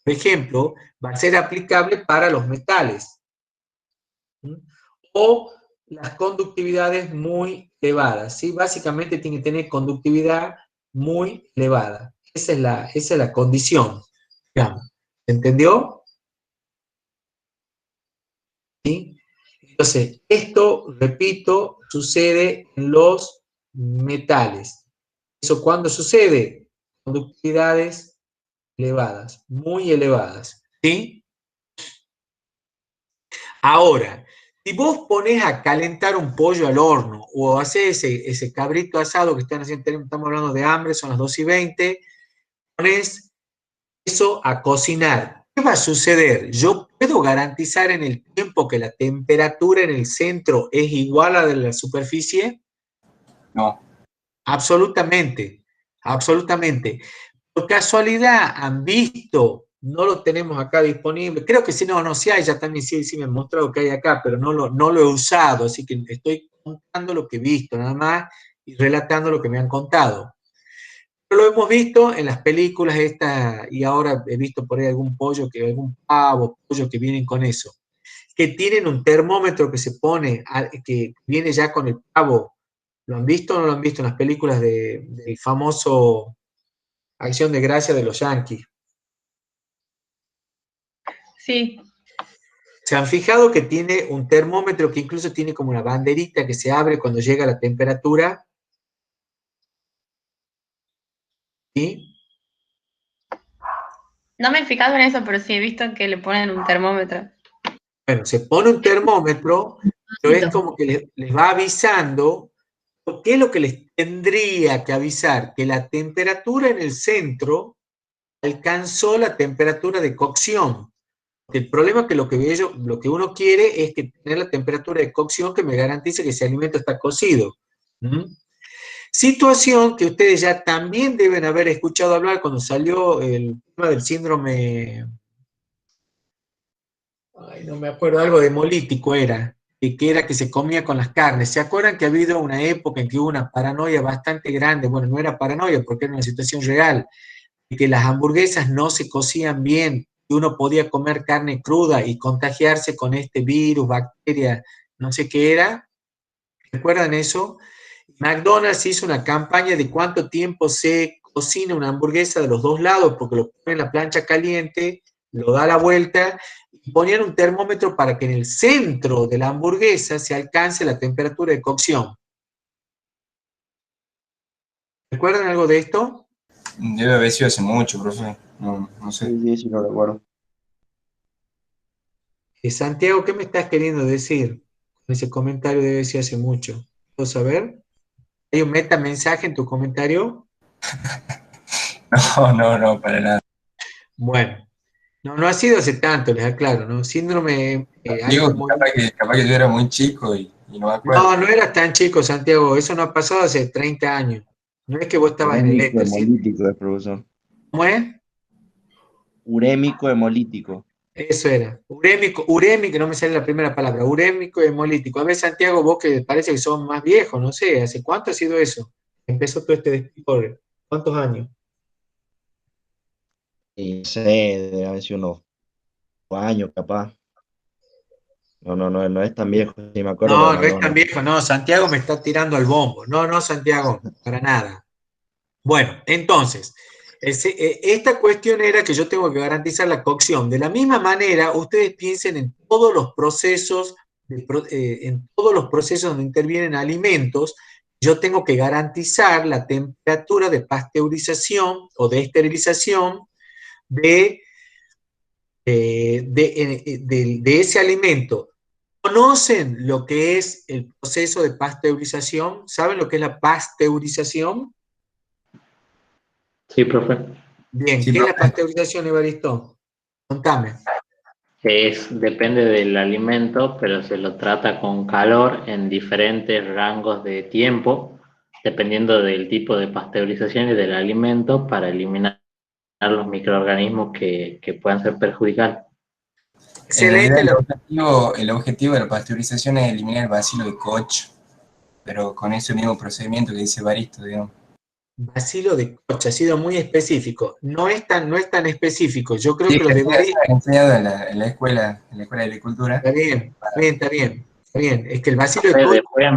por ejemplo, va a ser aplicable para los metales. O las conductividades muy elevadas, ¿sí? Básicamente tiene que tener conductividad muy elevada. Esa es la condición, digamos. ¿Se entendió? ¿Sí? Entonces, esto, repito, sucede en los metales. ¿Eso cuándo sucede? Conductividades elevadas, muy elevadas. ¿Sí? Ahora, si vos pones a calentar un pollo al horno o haces ese cabrito asado que están haciendo, estamos hablando de hambre, son las 2:20, pones eso a cocinar. ¿Qué va a suceder? ¿Yo puedo garantizar en el tiempo que la temperatura en el centro es igual a la de la superficie? No. Absolutamente, absolutamente. Por casualidad han visto, no lo tenemos acá disponible, creo que si no, sí hay, ya también sí me han mostrado que hay acá, pero no lo he usado, así que estoy contando lo que he visto nada más y relatando lo que me han contado. Pero lo hemos visto en las películas y ahora he visto por ahí algún pollo, algún pavo, pollo que vienen con eso. que tienen un termómetro que se pone, que viene ya con el pavo. ¿Lo han visto o no lo han visto en las películas del famoso Acción de Gracia de los Yankees? Sí, ¿Se han fijado que tiene un termómetro que incluso tiene como una banderita que se abre cuando llega la temperatura? ¿Sí? no me he fijado en eso, pero sí he visto que le ponen un termómetro. Bueno, se pone un termómetro, pero es como que les va avisando. ¿Qué es lo que les tendría que avisar? Que la temperatura en el centro alcanzó la temperatura de cocción. El problema es que lo que uno quiere es que tener la temperatura de cocción que me garantice que ese alimento está cocido. ¿Mm? Situación que ustedes ya también deben haber escuchado hablar cuando salió el tema del síndrome, ay, no me acuerdo, algo de hemolítico era, que era que se comía con las carnes. ¿Se acuerdan que ha habido una época en que hubo una paranoia bastante grande? Bueno, no era paranoia porque era una situación real, de que las hamburguesas no se cocían bien, que uno podía comer carne cruda y contagiarse con este virus, bacteria, no sé qué era. ¿Recuerdan eso? McDonald's hizo una campaña de cuánto tiempo se cocina una hamburguesa de los dos lados, porque lo pone en la plancha caliente, lo da la vuelta, y ponían un termómetro para que en el centro de la hamburguesa se alcance la temperatura de cocción. ¿Recuerdan algo de esto? Debe haber sido hace mucho, profe. No sé. Sí, lo recuerdo. Santiago, ¿qué me estás queriendo decir? Ese comentario debe decir hace mucho. ¿Puedo saber? ¿Hay un metamensaje en tu comentario? No, para nada. Bueno, no ha sido hace tanto, les aclaro, ¿no? Síndrome... Digo, capaz que yo era muy chico y no me acuerdo. No eras tan chico, Santiago, eso no ha pasado hace 30 años. No es que vos estabas en el Urémico éter, ¿sí? hemolítico es, profesor. ¿Cómo es? Urémico hemolítico. Eso era. Urémico, no me sale la primera palabra, urémico hemolítico. A ver, Santiago, vos que parece que sos más viejo, no sé, ¿hace cuánto ha sido eso? Empezó todo este despiporre. ¿Cuántos años? Y sé, debe haber sido unos 2 años, capaz. No es tan viejo, sí me acuerdo, pero No es tan viejo, no, Santiago me está tirando al bombo. No, Santiago, para nada. Bueno, entonces, esta cuestión era que yo tengo que garantizar la cocción. De la misma manera, ustedes piensen en todos los procesos, en todos los procesos donde intervienen alimentos, yo tengo que garantizar la temperatura de pasteurización o de esterilización de ese alimento. ¿Conocen lo que es el proceso de pasteurización? ¿Saben lo que es la pasteurización? Sí, profe. Bien, Sí, ¿qué es la profe. pasteurización, Evaristo? Contame. Depende del alimento, pero se lo trata con calor en diferentes rangos de tiempo, dependiendo del tipo de pasteurización y del alimento, para eliminar los microorganismos que puedan ser perjudiciales. En realidad Excelente. el objetivo de la pasteurización es eliminar el bacilo de Koch, pero con ese mismo procedimiento que dice Evaristo, digamos. Bacilo de Koch ha sido muy específico. No es tan específico. Yo creo Sí, que lo que debería. he enseñado en la escuela de agricultura. Está bien, está bien. Es que el bacilo de Koch, Después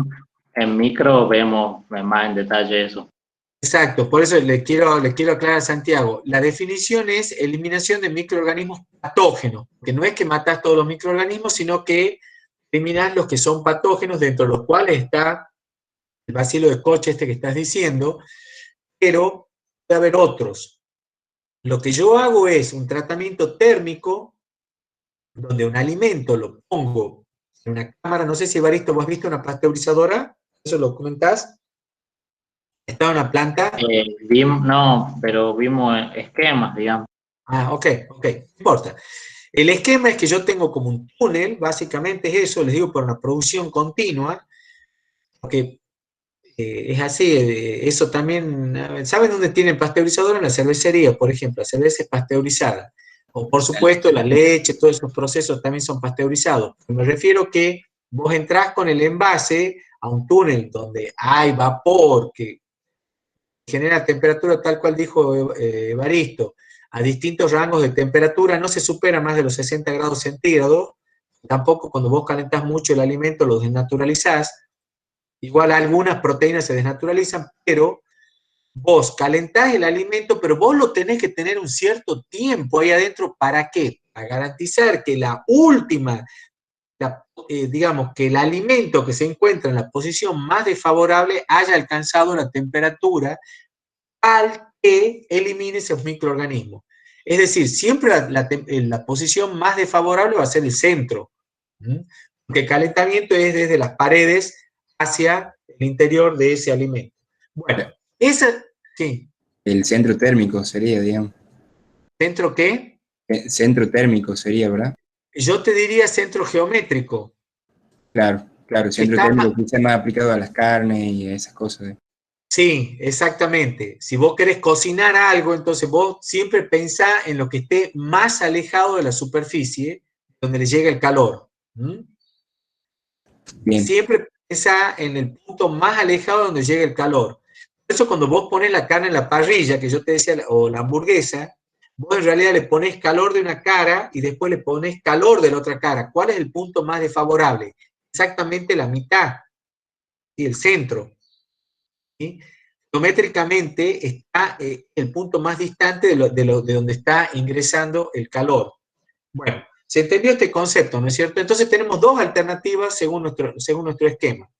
en micro vemos más en detalle eso. exacto, por eso le quiero aclarar a Santiago. La definición es eliminación de microorganismos patógenos, que no es que matas todos los microorganismos, sino que eliminas los que son patógenos, dentro de los cuales está el bacilo de Koch este que estás diciendo, pero puede haber otros. Lo que yo hago es un tratamiento térmico donde un alimento lo pongo en una cámara, no sé si Evaristo, ¿vos has visto una pasteurizadora? ¿Eso lo comentás? ¿Está en una planta? No, pero vimos esquemas, digamos. Ah, ok, no importa. El esquema es que yo tengo como un túnel, básicamente es eso, les digo, por una producción continua, porque es así, eso también, ¿saben dónde tienen pasteurizador? En la cervecería, por ejemplo, la cerveza es pasteurizada. O por supuesto la leche, todos esos procesos también son pasteurizados. Me refiero que vos entrás con el envase a un túnel donde hay vapor que genera temperatura tal cual dijo Evaristo, a distintos rangos de temperatura, no se supera más de los 60 grados centígrados, Tampoco cuando vos calentás mucho el alimento lo desnaturalizás. Igual algunas proteínas se desnaturalizan, pero vos calentás el alimento, pero vos lo tenés que tener un cierto tiempo ahí adentro. ¿Para qué? Para garantizar que la última, digamos, que el alimento que se encuentra en la posición más desfavorable haya alcanzado la temperatura al que elimine esos microorganismos. Es decir, siempre la posición más desfavorable va a ser el centro, porque el calentamiento es desde las paredes hacia el interior de ese alimento. Bueno, esa, ¿qué? El centro térmico sería, digamos. ¿Centro qué? Centro térmico sería, ¿verdad? Yo te diría centro geométrico. Claro, claro, centro térmico quizás más aplicado a las carnes y a esas cosas. Sí, exactamente. Si vos querés cocinar algo, entonces vos siempre pensá en lo que esté más alejado de la superficie, donde le llega el calor. Bien. Siempre pensá en el punto más alejado donde llega el calor. Por eso cuando vos pones la carne en la parrilla, que yo te decía, o la hamburguesa, vos en realidad le pones calor de una cara y después le pones calor de la otra cara. ¿Cuál es el punto más desfavorable? Exactamente la mitad y el centro. ¿Sí? Geométricamente está el punto más distante de donde está ingresando el calor. Bueno, se entendió este concepto, ¿no es cierto? Entonces tenemos dos alternativas según nuestro esquema.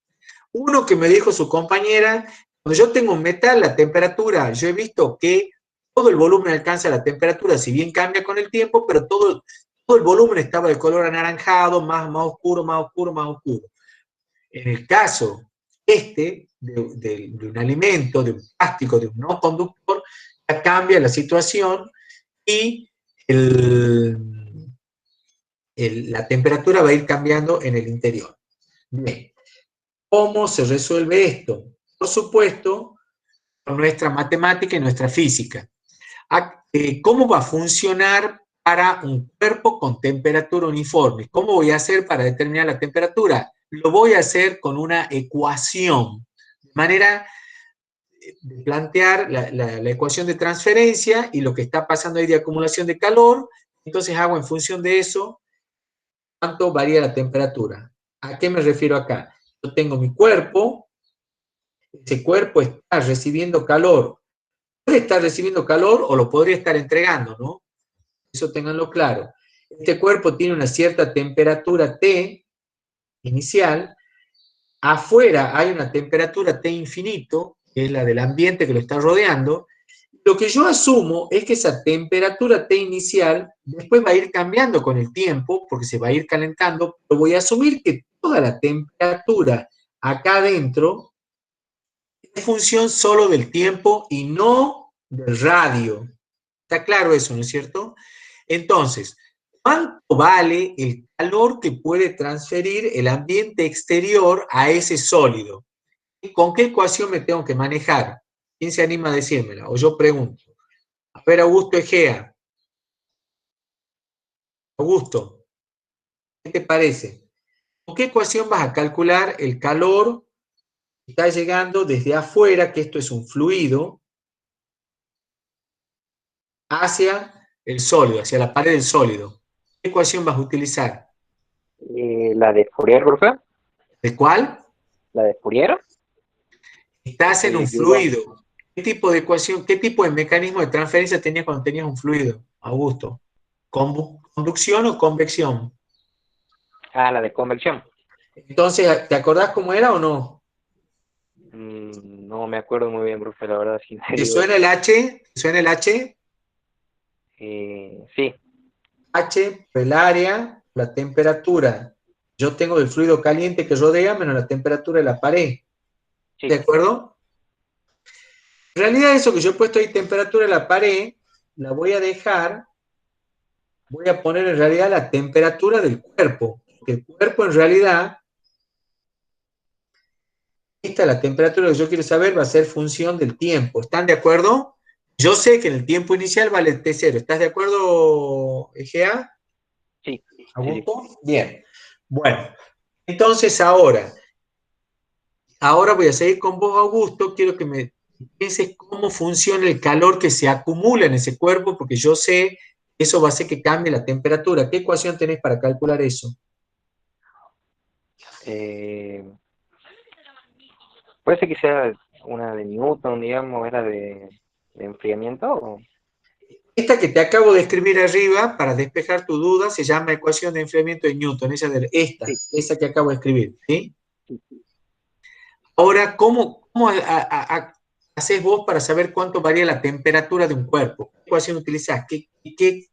Uno que me dijo su compañera, cuando yo tengo un metal, la temperatura, yo he visto que todo el volumen alcanza la temperatura, si bien cambia con el tiempo, pero todo el volumen estaba de color anaranjado, más oscuro, más oscuro, más oscuro. En el caso de un alimento, de un plástico, de un no conductor, ya cambia la situación y la temperatura va a ir cambiando en el interior. Bien, ¿cómo se resuelve esto? Por supuesto, con nuestra matemática y nuestra física. ¿Cómo va a funcionar para un cuerpo con temperatura uniforme? ¿Cómo voy a hacer para determinar la temperatura? Lo voy a hacer con una ecuación, de manera de plantear la ecuación de transferencia y lo que está pasando ahí de acumulación de calor. Entonces hago en función de eso cuánto varía la temperatura. ¿A qué me refiero acá? Yo tengo mi cuerpo, ese cuerpo está recibiendo calor. Puede estar recibiendo calor o lo podría estar entregando, ¿no? Eso ténganlo claro. Este cuerpo tiene una cierta temperatura T inicial. Afuera hay una temperatura T infinito, que es la del ambiente que lo está rodeando. Lo que yo asumo es que esa temperatura T inicial después va a ir cambiando con el tiempo, porque se va a ir calentando, pero voy a asumir que toda la temperatura acá adentro es función solo del tiempo y no del radio. Está claro eso, ¿no es cierto? Entonces, ¿cuánto vale el calor que puede transferir el ambiente exterior a ese sólido? ¿Con qué ecuación me tengo que manejar? ¿Quién se anima a decírmela? O yo pregunto. A ver, Augusto Egea. Augusto, ¿qué te parece? ¿Con qué ecuación vas a calcular el calor que está llegando desde afuera, que esto es un fluido, hacia el sólido, hacia la pared del sólido? ¿Qué ecuación vas a utilizar? La de Fourier, profe. ¿De cuál? La de Fourier. Estás en un fluido. ¿Qué tipo de ecuación, qué tipo de mecanismo de transferencia tenías cuando tenías un fluido, Augusto? ¿Conducción o convección? Ah, la de convección. Entonces, ¿te acordás cómo era o no? No me acuerdo muy bien, profe, la verdad. Si ¿Te suena el H? ¿Te suena el H? Sí. H por el área, la temperatura. Yo tengo el fluido caliente que rodea menos la temperatura de la pared. Sí. ¿De acuerdo? En realidad eso que yo he puesto ahí, temperatura de la pared, la voy a dejar, voy a poner en realidad la temperatura del cuerpo. Porque el cuerpo en realidad, la temperatura que yo quiero saber va a ser función del tiempo. ¿Están de acuerdo? Yo sé que en el tiempo inicial vale T0. ¿Estás de acuerdo, Egea? Sí. ¿Augusto? Sí. Bien. Bueno, entonces ahora voy a seguir con vos, Augusto. Quiero que me pienses cómo funciona el calor que se acumula en ese cuerpo, porque yo sé que eso va a hacer que cambie la temperatura. ¿Qué ecuación tenés para calcular eso? Puede ser que sea una de Newton, digamos, era de enfriamiento. Esta que te acabo de escribir arriba, para despejar tu duda, se llama ecuación de enfriamiento de Newton, Sí. esa que acabo de escribir, ¿sí? Ahora, ¿cómo haces vos para saber cuánto varía la temperatura de un cuerpo? ¿Qué ecuación utilizás? ¿Qué es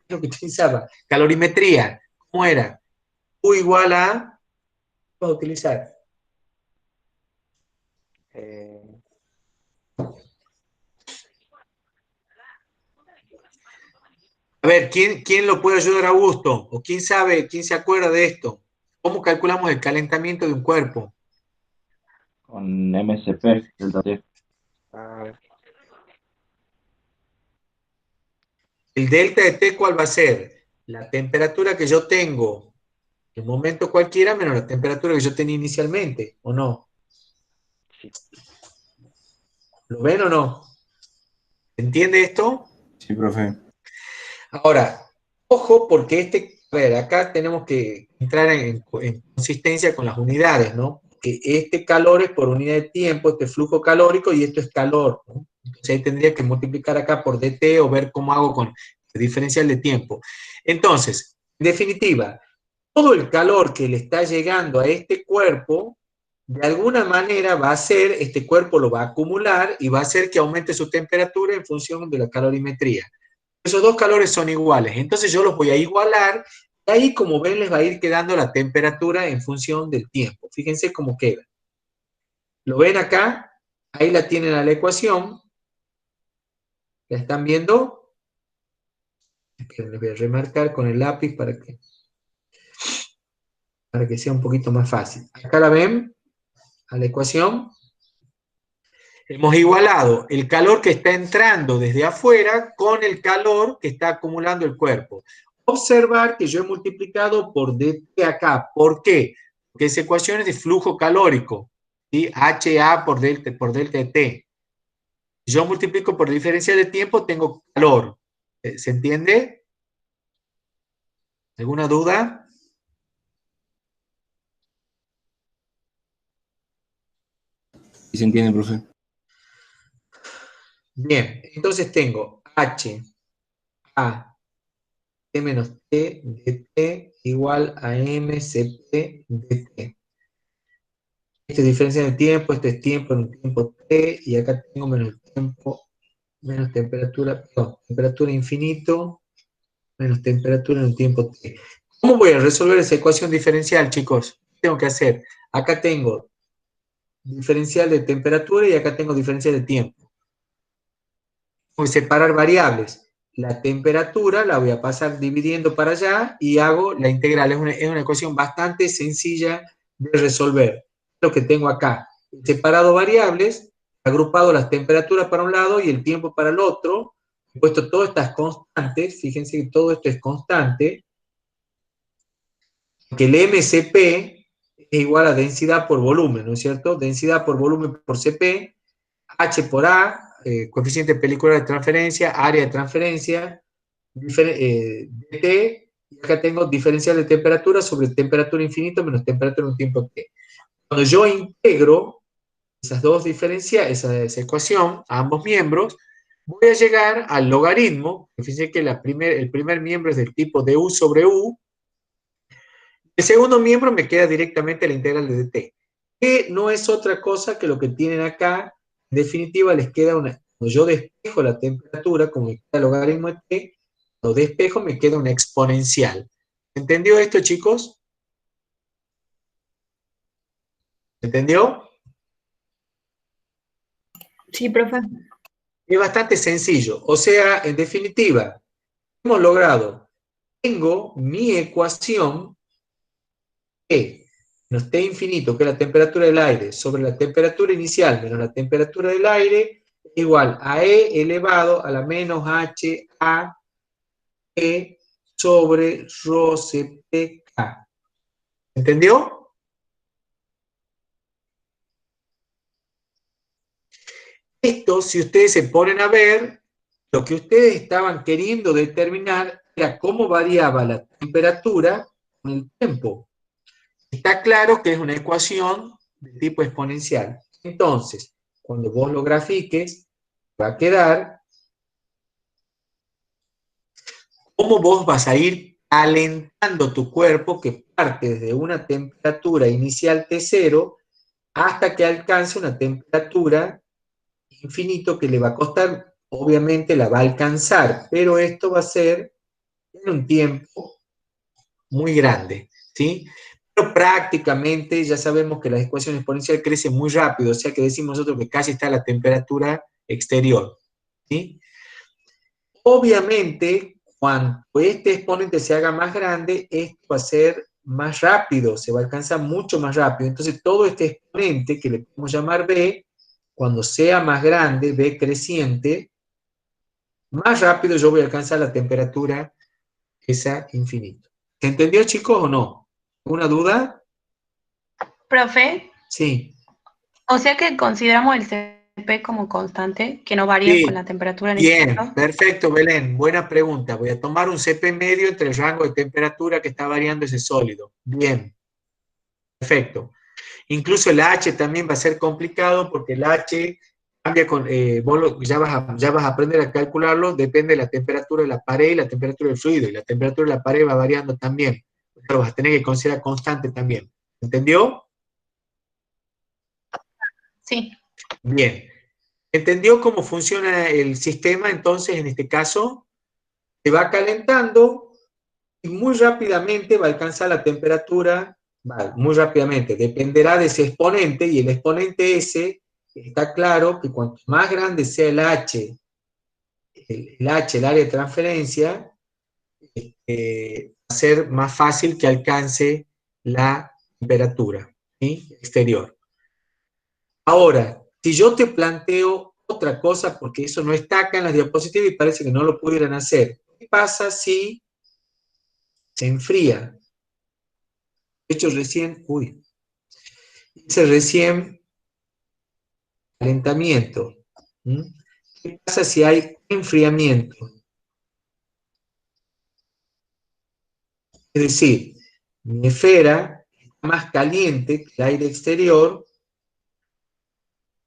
lo que utilizaba? Calorimetría, ¿cómo era? U igual a, ¿qué vas a utilizar? Eh, A ver, ¿quién lo puede ayudar a Augusto? ¿O quién sabe, quién se acuerda de esto? ¿Cómo calculamos el calentamiento de un cuerpo? Con MSP, delta T. a ver, El delta de T, ¿cuál va a ser? La temperatura que yo tengo en un momento cualquiera menos la temperatura que yo tenía inicialmente, ¿o no? sí. ¿Lo ven o no? ¿Se entiende esto? Sí, profe. Ahora, ojo, porque a ver, acá tenemos que entrar en consistencia con las unidades, ¿no? Que este calor es por unidad de tiempo, este flujo calórico, y esto es calor, ¿no? Entonces ahí tendría que multiplicar acá por dt o ver cómo hago con el diferencial de tiempo. Entonces, en definitiva, todo el calor que le está llegando a este cuerpo, de alguna manera va a hacer, este cuerpo lo va a acumular y va a hacer que aumente su temperatura en función de la calorimetría. Esos dos calores son iguales, entonces yo los voy a igualar, y ahí como ven les va a ir quedando la temperatura en función del tiempo. Fíjense cómo queda. ¿Lo ven acá? Ahí la tienen a la ecuación. ¿La están viendo? Les voy a remarcar con el lápiz para que sea un poquito más fácil. Acá la ven, a la ecuación. Hemos igualado el calor que está entrando desde afuera con el calor que está acumulando el cuerpo. Observar que yo he multiplicado por dt acá. ¿Por qué? Porque esa ecuación es de flujo calórico, ¿sí? HA por delta de T. Si yo multiplico por diferencia de tiempo, tengo calor. ¿Se entiende? ¿Alguna duda? Sí se entiende, profe. Bien, entonces tengo H, A, T menos T de T igual a MCP de T. Esta es diferencia de tiempo, este es tiempo en un tiempo T, y acá tengo menos tiempo, menos temperatura, perdón, temperatura infinito, menos temperatura en un tiempo T. ¿Cómo voy a resolver esa ecuación diferencial, chicos? ¿Qué tengo que hacer? Acá tengo diferencial de temperatura y acá tengo diferencial de tiempo. Voy a separar variables. La temperatura la voy a pasar dividiendo para allá y hago la integral. Es una ecuación bastante sencilla de resolver. Lo que tengo acá. He separado variables, he agrupado las temperaturas para un lado y el tiempo para el otro. He puesto todas estas constantes. Fíjense que todo esto es constante. Que el MCP es igual a densidad por volumen, ¿no es cierto? Densidad por volumen por CP, H por A, coeficiente pelicular de transferencia, área de transferencia, dt, y acá tengo diferencial de temperatura sobre temperatura infinito menos temperatura en un tiempo t. Cuando yo integro esas dos diferencias, esa ecuación a ambos miembros, voy a llegar al logaritmo. Fíjense que el primer miembro es del tipo du sobre u. El segundo miembro me queda directamente la integral de dt, que no es otra cosa que lo que tienen acá. En definitiva, les queda cuando yo despejo la temperatura, como me queda el logaritmo de t, cuando despejo me queda una exponencial. ¿Entendió esto, chicos? ¿Entendió? Sí, profe. Es bastante sencillo. O sea, en definitiva, hemos logrado, tengo mi ecuación E menos T infinito, que es la temperatura del aire, sobre la temperatura inicial menos la temperatura del aire, igual a E elevado a la menos H A E sobre Rho CPK. ¿Entendió? Esto, si ustedes se ponen a ver, lo que ustedes estaban queriendo determinar era cómo variaba la temperatura con el tiempo. Está claro que es una ecuación de tipo exponencial. Entonces, cuando vos lo grafiques, va a quedar cómo vos vas a ir calentando tu cuerpo que parte desde una temperatura inicial T0 hasta que alcance una temperatura infinito que le va a costar, obviamente la va a alcanzar, pero esto va a ser en un tiempo muy grande, ¿sí? Pero prácticamente ya sabemos que la ecuación exponencial crece muy rápido, o sea que decimos nosotros que casi está a la temperatura exterior, ¿sí? Obviamente, cuando este exponente se haga más grande, esto va a ser más rápido, se va a alcanzar mucho más rápido. Entonces, todo este exponente, que le podemos llamar b, cuando sea más grande, b creciente, más rápido yo voy a alcanzar la temperatura esa infinito. ¿Se entendió, chicos, o no? ¿Alguna duda? Profe, Sí. o sea que consideramos el CP como constante, que no varía con Sí. la temperatura en este Bien, caso. perfecto, Belén. Buena pregunta. Voy a tomar un CP medio entre el rango de temperatura que está variando ese sólido. Bien, perfecto. Incluso el H también va a ser complicado porque el H cambia con, ya vas a aprender a calcularlo, depende de la temperatura de la pared y la temperatura del fluido, y la temperatura de la pared va variando también. Lo vas a tener que considerar constante también. ¿Entendió? Sí. Bien. ¿Entendió cómo funciona el sistema? Entonces, en este caso, se va calentando y muy rápidamente va a alcanzar la temperatura, muy rápidamente, dependerá de ese exponente, y el exponente ese, está claro que cuanto más grande sea el H, el área de transferencia, va a ser más fácil que alcance la temperatura, ¿sí?, exterior. Ahora, si yo te planteo otra cosa, porque eso no está acá en las diapositivas y parece que no lo pudieran hacer, ¿qué pasa si se enfría? De hecho, hice recién calentamiento. ¿Mm? ¿Qué pasa si hay enfriamiento? Es decir, mi esfera está más caliente que el aire exterior,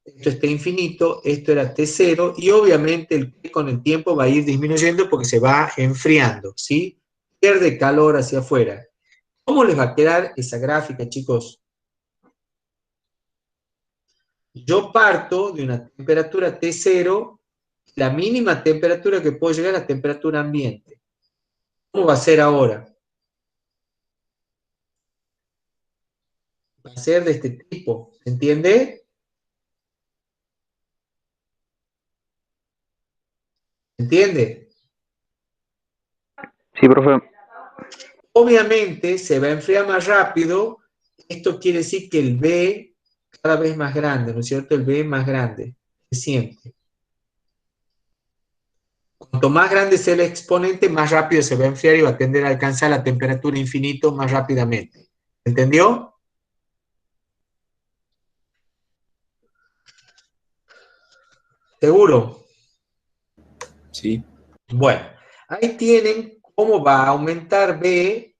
esto está infinito, esto era T0, y obviamente el P con el tiempo va a ir disminuyendo porque se va enfriando, ¿sí? Pierde calor hacia afuera. ¿Cómo les va a quedar esa gráfica, chicos? Yo parto de una temperatura T0, la mínima temperatura que puedo llegar a la temperatura ambiente. ¿Cómo va a ser ahora? Va a ser de este tipo, ¿se entiende? ¿Se entiende? Sí, profe. Obviamente se va a enfriar más rápido, esto quiere decir que el B cada vez más grande, ¿no es cierto? El B es más grande, siempre. Cuanto más grande sea el exponente, más rápido se va a enfriar y va a tender a alcanzar la temperatura infinito más rápidamente. ¿Entendió? ¿Seguro? Sí. Bueno, ahí tienen cómo va a aumentar B.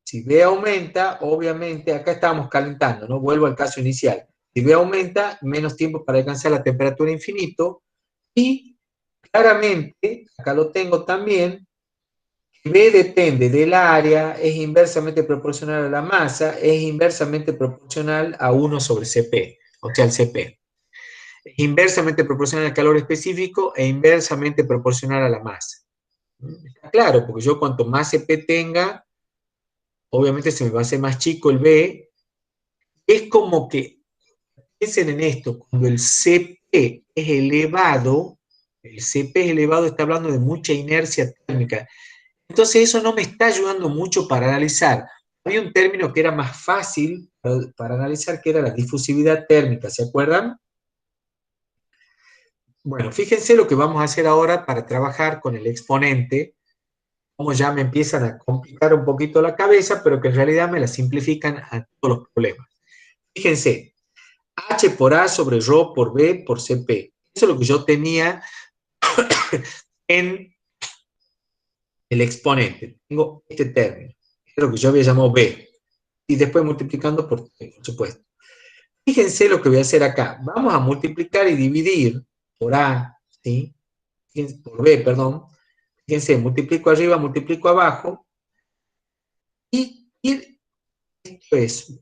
Si B aumenta, obviamente, acá estábamos calentando, ¿no? Vuelvo al caso inicial. Si B aumenta, menos tiempo para alcanzar la temperatura infinito, y claramente, acá lo tengo también, B depende del área, es inversamente proporcional a la masa, es inversamente proporcional a 1 sobre Cp, o sea, al Cp. Es inversamente proporcional al calor específico e inversamente proporcional a la masa. Está claro, porque yo cuanto más Cp tenga, obviamente se me va a hacer más chico el B. Es como que, piensen en esto, cuando el Cp es elevado, está hablando de mucha inercia térmica. Entonces eso no me está ayudando mucho para analizar. Había un término que era más fácil para analizar, que era la difusividad térmica, ¿se acuerdan? Bueno, fíjense lo que vamos a hacer ahora para trabajar con el exponente, como ya me empiezan a complicar un poquito la cabeza, pero que en realidad me la simplifican a todos los problemas. Fíjense, H por A sobre Rho por B por Cp. Eso es lo que yo tenía en el exponente. Tengo este término, es lo que yo había llamado B. y después multiplicando por t, por supuesto. Fíjense lo que voy a hacer acá. Vamos a multiplicar y dividir por A, ¿sí? Por B, perdón. Fíjense, multiplico arriba, multiplico abajo. Y esto es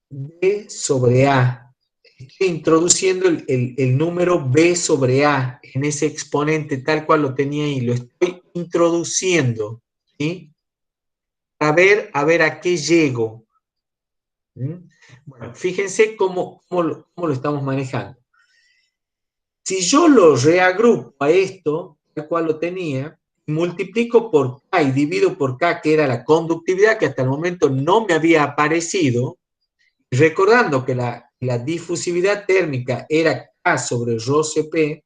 B sobre A. Estoy introduciendo el número B sobre A en ese exponente tal cual lo tenía ahí. Lo estoy introduciendo, ¿sí? A ver a qué llego. ¿Mm? Bueno, fíjense cómo lo estamos manejando. Si yo lo reagrupo a esto, tal cual lo tenía, multiplico por K y divido por K, que era la conductividad que hasta el momento no me había aparecido, recordando que la difusividad térmica era K sobre rho Cp,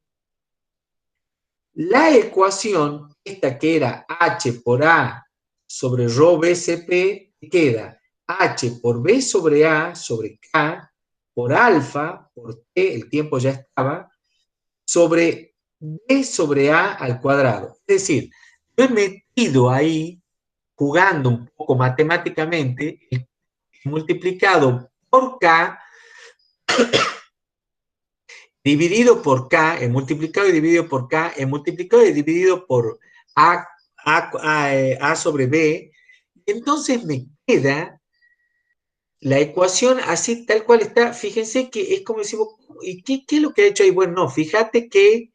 la ecuación, esta que era H por A sobre rho BCp, queda H por B sobre A sobre K por alfa, por T, el tiempo ya estaba, sobre B sobre A al cuadrado. Es decir, yo he metido ahí, jugando un poco matemáticamente, multiplicado por K, dividido por K, he multiplicado y dividido por K, he multiplicado y dividido por A sobre B, entonces me queda la ecuación así tal cual está. Fíjense que es como decimos, ¿y qué es lo que ha hecho ahí? Bueno, no, fíjate que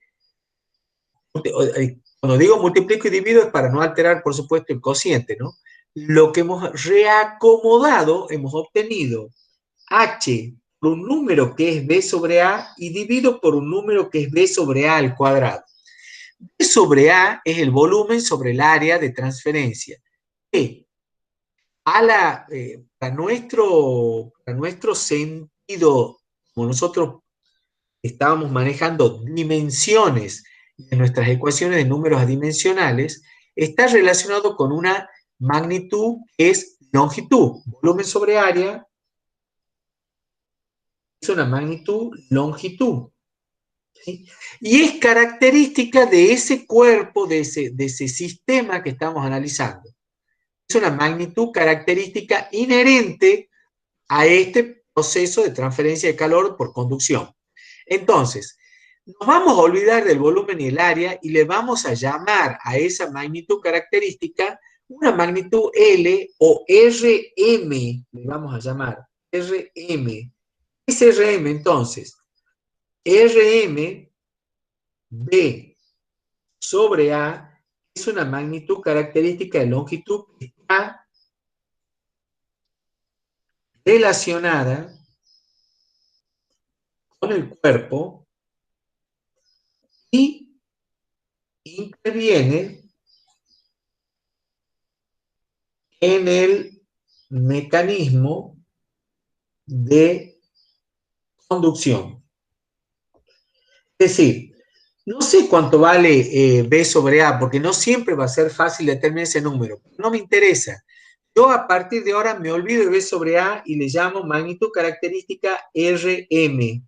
cuando digo multiplico y divido es para no alterar, por supuesto, el cociente, ¿no? Lo que hemos reacomodado, hemos obtenido H por un número que es B sobre A y divido por un número que es B sobre A al cuadrado. B sobre A es el volumen sobre el área de transferencia. Para nuestro sentido, como nosotros estábamos manejando dimensiones de nuestras ecuaciones de números adimensionales, está relacionado con una magnitud que es longitud. Volumen sobre área es una magnitud longitud. ¿Sí? Y es característica de ese cuerpo, de ese sistema que estamos analizando. Es una magnitud característica inherente a este proceso de transferencia de calor por conducción. Entonces, nos vamos a olvidar del volumen y el área y le vamos a llamar a esa magnitud característica una magnitud L o Rm, le vamos a llamar Rm. ¿Qué es Rm entonces? Rm B sobre A es una magnitud característica de longitud que está relacionada con el cuerpo y interviene en el mecanismo de conducción. Es decir, no sé cuánto vale B sobre A, porque no siempre va a ser fácil determinar ese número. No me interesa. Yo a partir de ahora me olvido de B sobre A y le llamo magnitud característica Rm.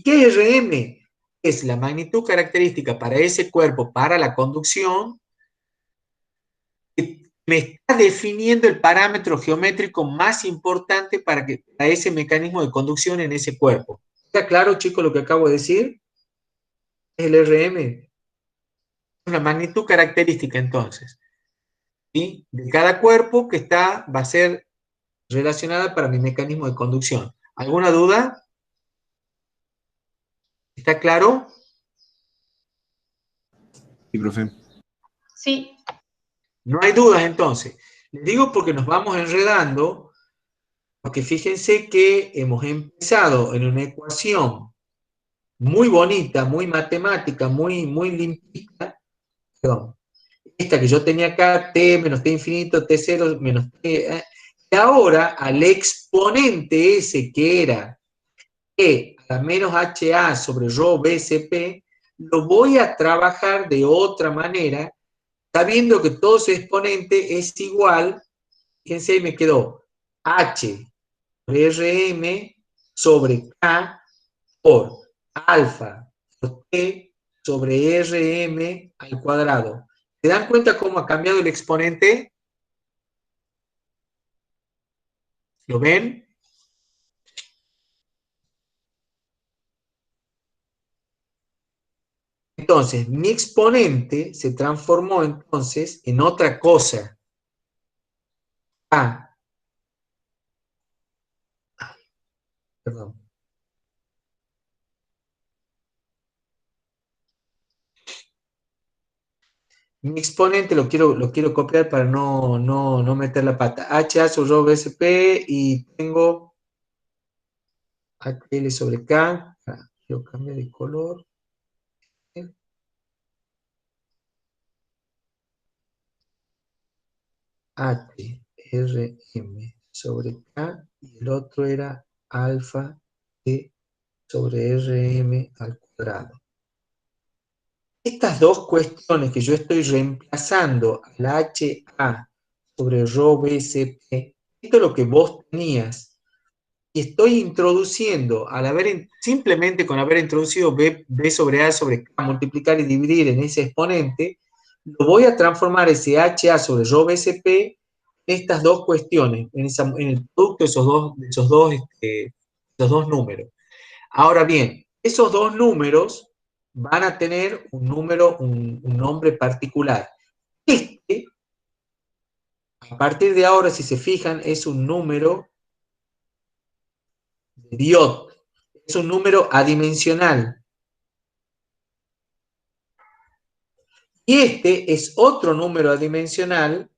¿Qué es Rm? Es la magnitud característica para ese cuerpo, para la conducción, que me está definiendo el parámetro geométrico más importante para ese mecanismo de conducción en ese cuerpo. ¿Está claro, chicos, lo que acabo de decir? Es el Rm. Una magnitud característica, entonces, ¿sí? De cada cuerpo que va a ser relacionada para mi mecanismo de conducción. ¿Alguna duda? ¿Está claro? Sí, profe. Sí. No hay dudas, entonces. Les digo porque nos vamos enredando, porque fíjense que hemos empezado en una ecuación muy bonita, muy matemática, muy limpita, perdón, esta que yo tenía acá, t menos t infinito, t0 menos t, y ahora al exponente ese que era e a la menos ha sobre rho bcp, lo voy a trabajar de otra manera, sabiendo que todo ese exponente es igual, fíjense, ahí me quedó h por rm sobre k por alfa por t sobre rm al cuadrado. ¿Se dan cuenta cómo ha cambiado el exponente? ¿Lo ven? Entonces, mi exponente se transformó entonces en otra cosa. Perdón. Mi exponente lo quiero copiar para no meter la pata. HA sobre rho BSP y tengo HL sobre K. Quiero cambiar de color. HRM sobre K y el otro era alfa T sobre RM al cuadrado. Estas dos cuestiones que yo estoy reemplazando a la HA sobre rho BSP, esto es lo que vos tenías, y estoy introduciendo, simplemente con haber introducido B sobre A sobre K, multiplicar y dividir en ese exponente, lo voy a transformar ese HA sobre rho BSP en estas dos cuestiones, en el producto de esos dos números. Ahora bien, esos dos números van a tener un nombre particular. Este, a partir de ahora, si se fijan, es un número de Biot, es un número adimensional. Y este es otro número adimensional,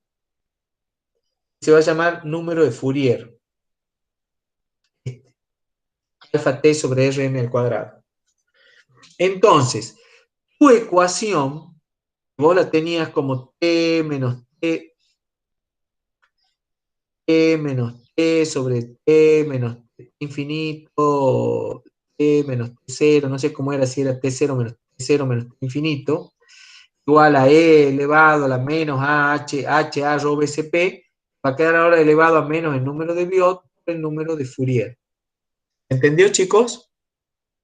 se va a llamar número de Fourier. Alfa t sobre Rm al cuadrado. Entonces, tu ecuación, vos la tenías como t menos t sobre t menos t infinito, t menos t0, no sé cómo era, si era t0 menos t infinito, igual a e elevado a la menos h rho BSP, va a quedar ahora elevado a menos el número de Biot por el número de Fourier. ¿Entendió, chicos?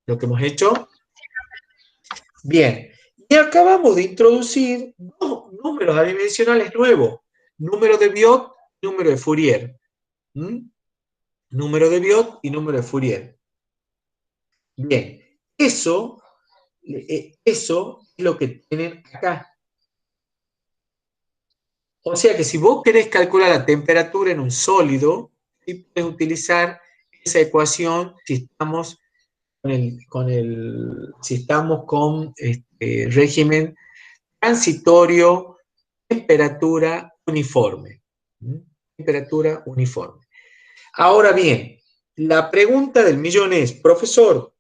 Lo que hemos hecho. Bien. Y acabamos de introducir dos números adimensionales nuevos. Número de Biot y número de Fourier. Número de Biot y número de Fourier. Bien. Eso es lo que tienen acá. O sea que si vos querés calcular la temperatura en un sólido, sí puedes utilizar esa ecuación si estamos con régimen transitorio, temperatura uniforme. Temperatura uniforme. Ahora bien, la pregunta del millón es, profesor,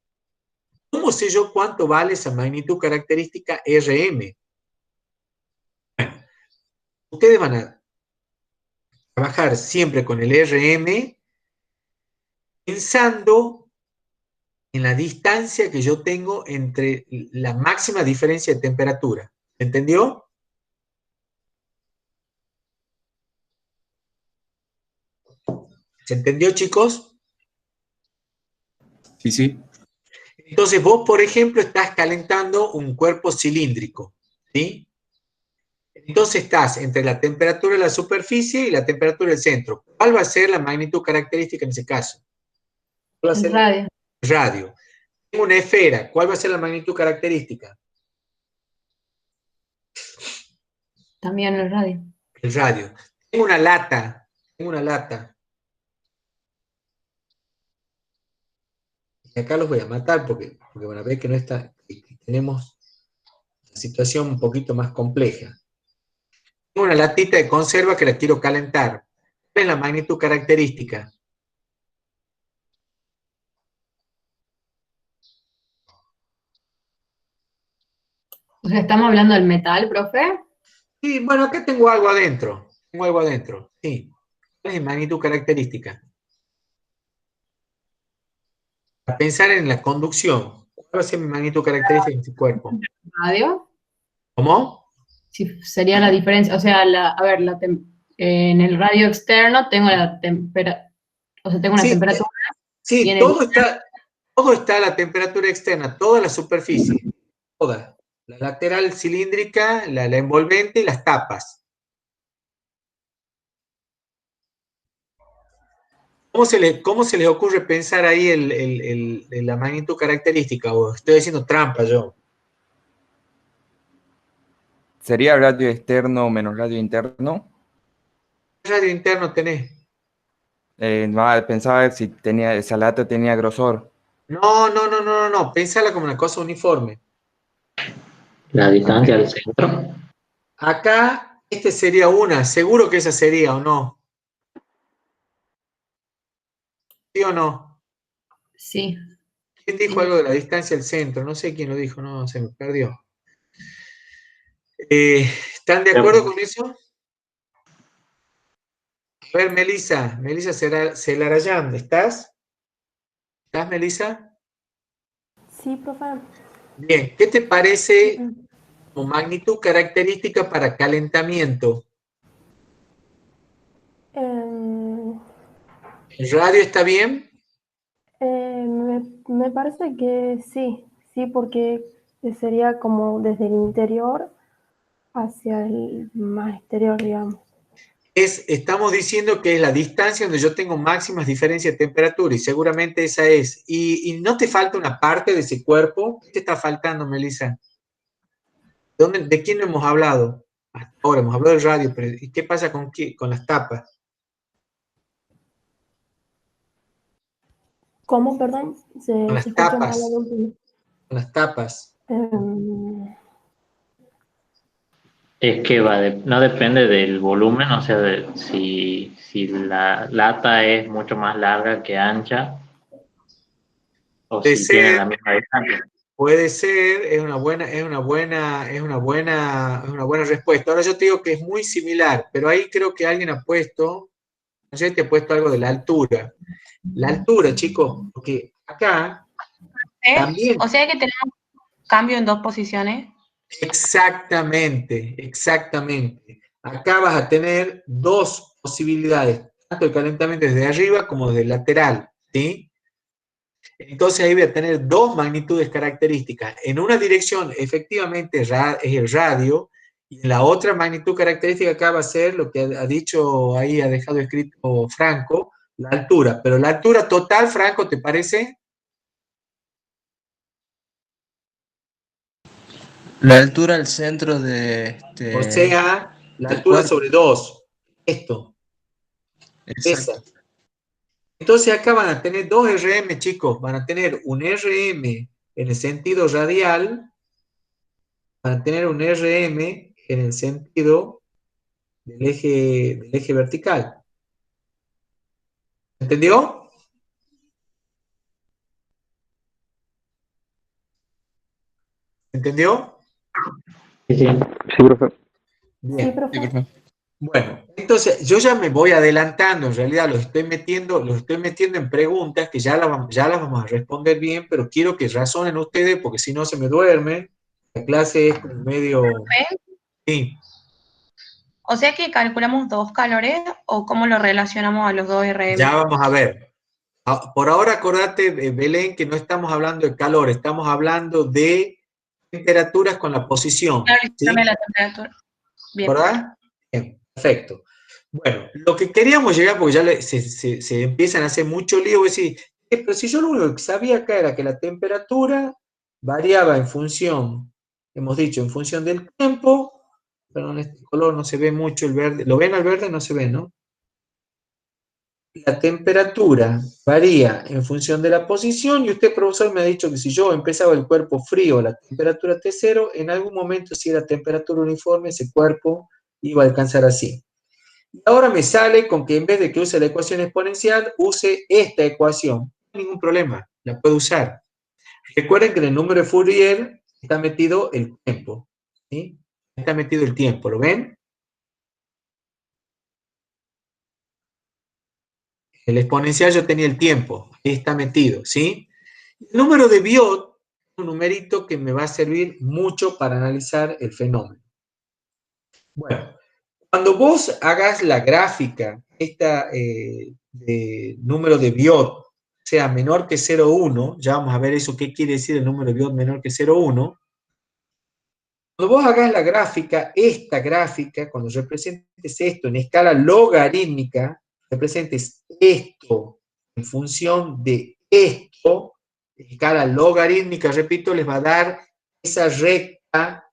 ¿cómo sé yo cuánto vale esa magnitud característica RM? Bueno, ustedes van a trabajar siempre con el RM pensando en la distancia que yo tengo entre la máxima diferencia de temperatura. ¿Entendió? ¿Se entendió, chicos? Sí, sí. Entonces vos, por ejemplo, estás calentando un cuerpo cilíndrico, ¿sí? Entonces estás entre la temperatura de la superficie y la temperatura del centro. ¿Cuál va a ser la magnitud característica en ese caso? ¿Cuál va a ser El radio. el radio? Tengo una esfera. ¿Cuál va a ser la magnitud característica? También el radio. El radio. Tengo una lata. Y acá los voy a matar porque van a ver que no está, que tenemos una situación un poquito más compleja. Tengo una latita de conserva que la quiero calentar. ¿Cuál es la magnitud característica? O sea, ¿estamos hablando del metal, profe? Sí, bueno, acá tengo algo adentro. Sí. ¿Cuál es la magnitud característica? Para pensar en la conducción. ¿Cuál va a ser mi magnitud característica en su cuerpo? Radio. ¿Cómo? Sí, sería la diferencia. O sea, en el radio externo tengo la tengo una Sí, temperatura. Y sí, en el todo está a la temperatura externa, toda la superficie, toda. La lateral cilíndrica, la envolvente y las tapas. ¿Cómo se les ocurre pensar ahí la magnitud característica? ¿O estoy haciendo trampa yo? ¿Sería radio externo menos radio interno? ¿Qué radio interno tenés? No, pensaba si tenía, esa lata tenía grosor. No. Pensala como una cosa uniforme. La distancia al centro. Acá, este sería una. Seguro que esa sería, ¿o no? ¿Sí o no? Sí. ¿Quién dijo algo de la distancia al centro? No sé quién lo dijo, no, se me perdió. ¿Están de acuerdo con eso? A ver, Melissa Celarayán, ¿estás? ¿Estás, Melissa? Sí, profe. Bien, ¿qué te parece como magnitud característica para calentamiento? Em, ¿El radio está bien? me parece que sí, porque sería como desde el interior hacia el más exterior, digamos. Estamos diciendo que es la distancia donde yo tengo máximas diferencias de temperatura y seguramente esa es. ¿Y no te falta una parte de ese cuerpo? ¿Qué te está faltando, Melissa? ¿De quién no hemos hablado? Hasta ahora hemos hablado del radio, pero ¿y qué pasa con las tapas? ¿Cómo, perdón? Con Se las escuchó mal tapas. al último. Con las tapas. Es que no depende del volumen, o sea, si la lata es mucho más larga que ancha, o Puede si tienen ser, la misma distancia. puede ser, es una buena respuesta. Ahora yo te digo que es muy similar, pero ahí creo que alguien ha puesto, no sé si te ha puesto algo de la altura. La altura, chicos, porque acá también. O sea que tenemos cambio en dos posiciones. Exactamente. Acá vas a tener dos posibilidades, tanto el calentamiento desde arriba como desde el lateral, ¿sí? Entonces ahí voy a tener dos magnitudes características. En una dirección efectivamente es el radio, y en la otra magnitud característica acá va a ser lo que ha dicho ahí, ha dejado escrito Franco, la altura. Pero la altura total, Franco, ¿te parece? La altura al centro de O sea, la del altura cuerpo. sobre 2. Esto, esa. Exacto. Entonces acá van a tener dos RM, chicos. Van a tener un RM en el sentido radial, van a tener un RM en el sentido del eje vertical. ¿Entendió? ¿Entendió? Sí, sí. Sí, profe. Sí, Bien. profe. Bueno, entonces yo ya me voy adelantando, en realidad los estoy metiendo en preguntas que ya las vamos a responder bien, pero quiero que razonen ustedes porque si no se me duerme. La clase es como medio... Sí. O sea que calculamos dos calores o cómo lo relacionamos a los dos RM. Ya vamos a ver. Por ahora acordate, Belén, que no estamos hablando de calor, estamos hablando de temperaturas con la posición. Claro, ¿Sí? la temperatura. Bien. ¿Verdad? Bien, perfecto. Bueno, lo que queríamos llegar, porque ya se empiezan a hacer mucho lío, es decir, pero si yo lo único que sabía acá era que la temperatura variaba en función, hemos dicho, en función del tiempo, pero en este color no se ve mucho el verde. ¿Lo ven al verde? No se ve, ¿no? La temperatura varía en función de la posición y usted, profesor, me ha dicho que si yo empezaba el cuerpo frío a la temperatura T0, en algún momento si era temperatura uniforme, ese cuerpo iba a alcanzar así. Y ahora me sale con que en vez de que use la ecuación exponencial, use esta ecuación. No hay ningún problema, la puedo usar. Recuerden que en el número de Fourier está metido el tiempo. ¿Sí? Está metido el tiempo, ¿lo ven? El exponencial yo tenía el tiempo, ahí está metido, ¿sí? El número de Biot es un numerito que me va a servir mucho para analizar el fenómeno. Bueno, cuando vos hagas la gráfica, esta de número de Biot sea menor que 0,1, ya vamos a ver eso, qué quiere decir el número de Biot menor que 0,1. Cuando vos hagas la gráfica, esta gráfica, cuando representes esto en escala logarítmica, representes esto en función de esto, escala logarítmica, repito, les va a dar esa recta,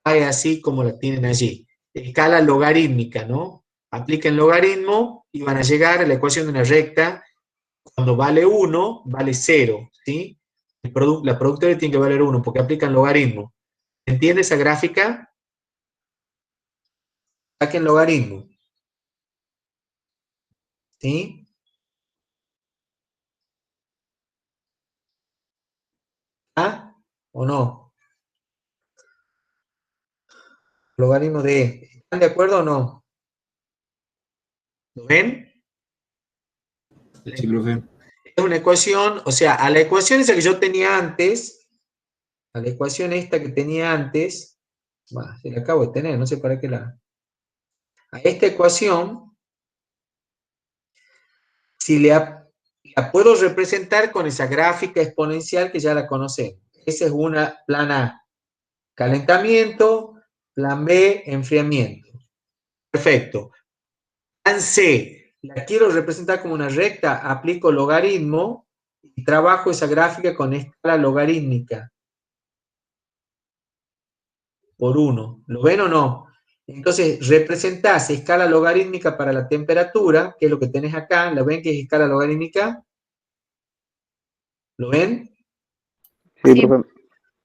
cae así como la tienen allí. Escala logarítmica, ¿no? Apliquen logaritmo y van a llegar a la ecuación de una recta. Cuando vale 1, vale 0, ¿sí? La productora tiene que valer 1 porque aplican logaritmo. ¿Entiende esa gráfica? Saquen logaritmo. ¿Sí? ¿Ah? ¿O no? Logaritmo de E. ¿Están de acuerdo o no? ¿Lo ven? Sí, profe. Es una ecuación, o sea, a la ecuación esa que yo tenía antes, a la ecuación esta que tenía antes, se la acabo de tener, no sé para qué la... A esta ecuación, si la puedo representar con esa gráfica exponencial que ya la conocemos. Esa es una, plan A, calentamiento, plan B, enfriamiento. Perfecto. Plan C, la quiero representar como una recta, aplico logaritmo y trabajo esa gráfica con escala logarítmica por 1. ¿Lo ven o no? Entonces, representás escala logarítmica para la temperatura, que es lo que tenés acá. ¿La ven que es escala logarítmica? ¿Lo ven? Sí, Sí. profe.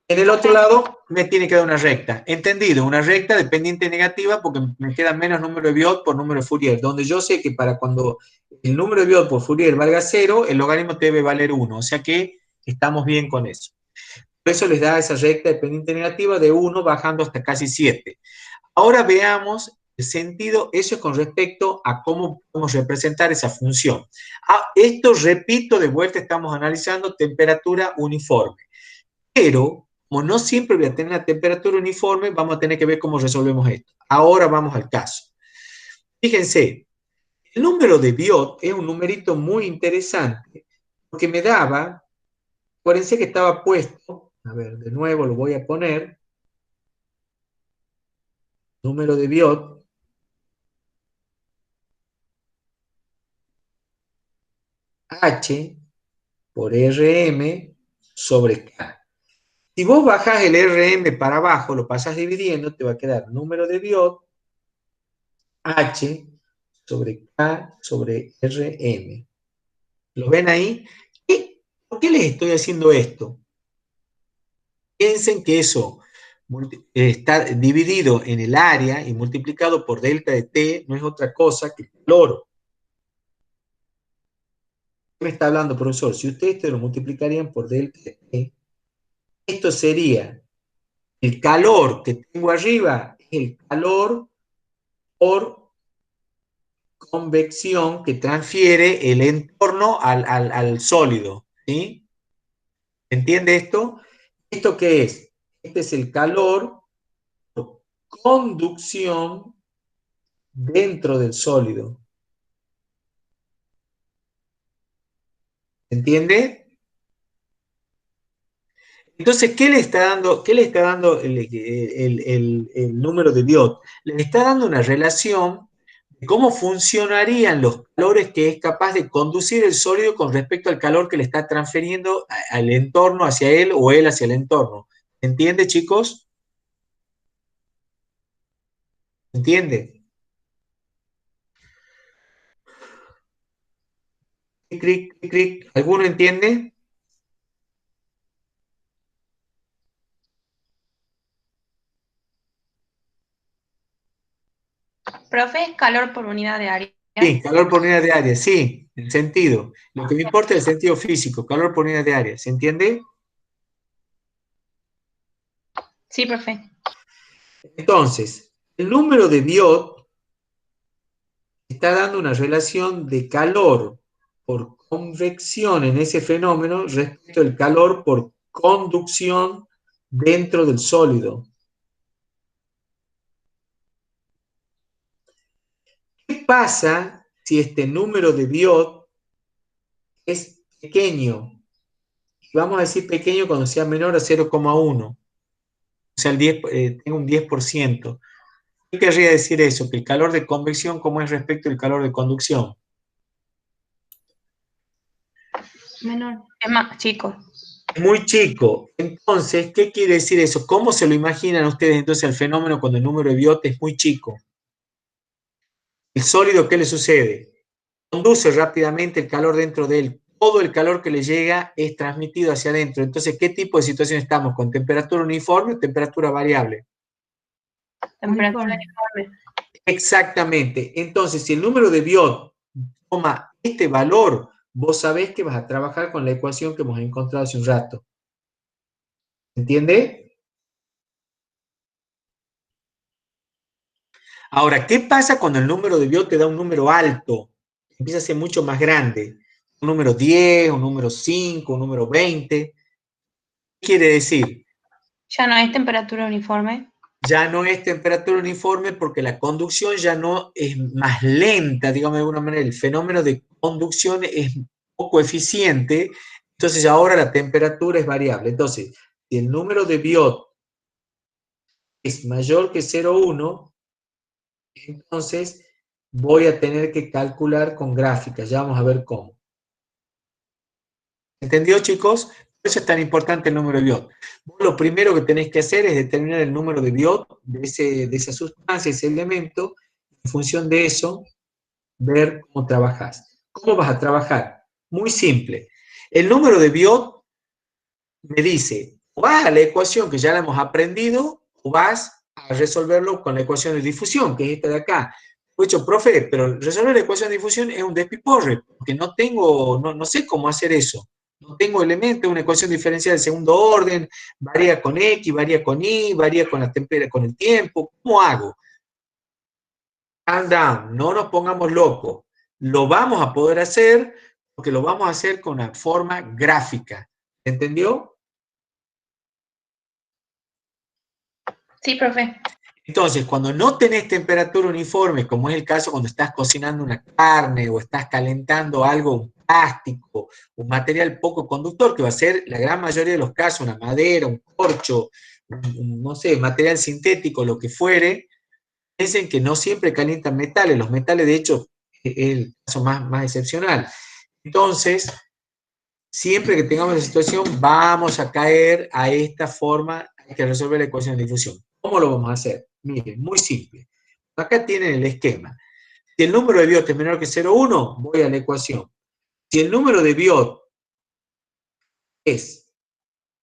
En el otro lado me tiene que dar una recta. ¿Entendido? Una recta dependiente negativa porque me queda menos número de Biot por número de Fourier. Donde yo sé que para cuando el número de Biot por Fourier valga 0, el logaritmo debe valer 1. O sea que estamos bien con eso. Por eso les da esa recta dependiente negativa de 1 bajando hasta casi 7. Ahora veamos el sentido, eso es con respecto a cómo podemos representar esa función. Esto, repito, de vuelta estamos analizando temperatura uniforme. Pero, como no siempre voy a tener la temperatura uniforme, vamos a tener que ver cómo resolvemos esto. Ahora vamos al caso. Fíjense, el número de Biot es un numerito muy interesante, porque me daba, acuérdense que estaba puesto, a ver, de nuevo lo voy a poner, número de Biot, H por RM sobre K. Si vos bajás el RM para abajo, lo pasás dividiendo, te va a quedar número de Biot, H sobre K sobre RM. ¿Lo ven ahí? ¿Por qué les estoy haciendo esto? Piensen que eso está dividido en el área y multiplicado por delta de T, no es otra cosa que el calor. ¿Qué me está hablando, profesor? Si ustedes lo multiplicarían por delta de T, esto sería el calor que tengo arriba, es el calor por convección que transfiere el entorno al sólido. ¿Sí? ¿Entiende esto? ¿Esto qué es? Este es el calor por conducción dentro del sólido. ¿Entiende? Entonces, ¿qué le está dando el número de Biot? Le está dando una relación de cómo funcionarían los calores que es capaz de conducir el sólido con respecto al calor que le está transfiriendo al entorno hacia él o él hacia el entorno. ¿Entiende, chicos? ¿Entiende? Clic, clic, clic. ¿Alguno entiende? Profe, es calor por unidad de área. Sí, calor por unidad de área, sí, el sentido. Lo que me importa es el sentido físico, calor por unidad de área, ¿se entiende? Sí, profe. Entonces, el número de Biot está dando una relación de calor por convección en ese fenómeno respecto al calor por conducción dentro del sólido. ¿Qué pasa si este número de Biot es pequeño? Vamos a decir pequeño cuando sea menor a 0,1. O sea, tengo un 10%. ¿Qué querría decir eso? Que el calor de convección, ¿cómo es respecto al calor de conducción? Menor. Es más chico. Es muy chico. Entonces, ¿qué quiere decir eso? ¿Cómo se lo imaginan ustedes entonces el fenómeno cuando el número de Biot es muy chico? El sólido, ¿qué le sucede? Conduce rápidamente el calor dentro de él. Todo el calor que le llega es transmitido hacia adentro. Entonces, ¿qué tipo de situación estamos? ¿Con temperatura uniforme o temperatura variable? Temperatura Uniforme. uniforme. Exactamente. Entonces, si el número de Biot toma este valor, vos sabés que vas a trabajar con la ecuación que hemos encontrado hace un rato. ¿Entiende? Ahora, ¿qué pasa cuando el número de Biot te da un número alto? Empieza a ser mucho más grande. Un número 10, un número 5, un número 20. ¿Qué quiere decir? Ya no es temperatura uniforme. Ya no es temperatura uniforme porque la conducción ya no es más lenta, digamos de alguna manera. El fenómeno de conducción es poco eficiente, entonces ahora la temperatura es variable. Entonces, si el número de Biot es mayor que 0,1, entonces voy a tener que calcular con gráficas. Ya vamos a ver cómo. ¿Entendió, chicos? Por eso es tan importante el número de Biot. Vos lo primero que tenés que hacer es determinar el número de Biot de esa sustancia, ese elemento. En función de eso, ver cómo trabajás. ¿Cómo vas a trabajar? Muy simple. El número de Biot me dice, o vas a la ecuación que ya la hemos aprendido, o vas a resolverlo con la ecuación de difusión, que es esta de acá. He dicho, profe, pero resolver la ecuación de difusión es un despiporre, porque no sé cómo hacer eso. No tengo elementos, una ecuación diferencial de segundo orden, varía con X, varía con Y, varía con la temperatura, con el tiempo. ¿Cómo hago? Calm down, no nos pongamos locos. Lo vamos a poder hacer porque lo vamos a hacer con una forma gráfica. ¿Entendió? Sí, profe. Entonces, cuando no tenés temperatura uniforme, como es el caso cuando estás cocinando una carne o estás calentando algo, un plástico, un material poco conductor, que va a ser la gran mayoría de los casos, una madera, un corcho, no sé, material sintético, lo que fuere, piensen que no siempre calientan metales. Los metales, de hecho, es el caso más excepcional. Entonces, siempre que tengamos la situación, vamos a caer a esta forma, hay que resolver la ecuación de difusión. ¿Cómo lo vamos a hacer? Miren, muy simple. Acá tienen el esquema. Si el número de Biot es menor que 0,1, voy a la ecuación. Si el número de Biot es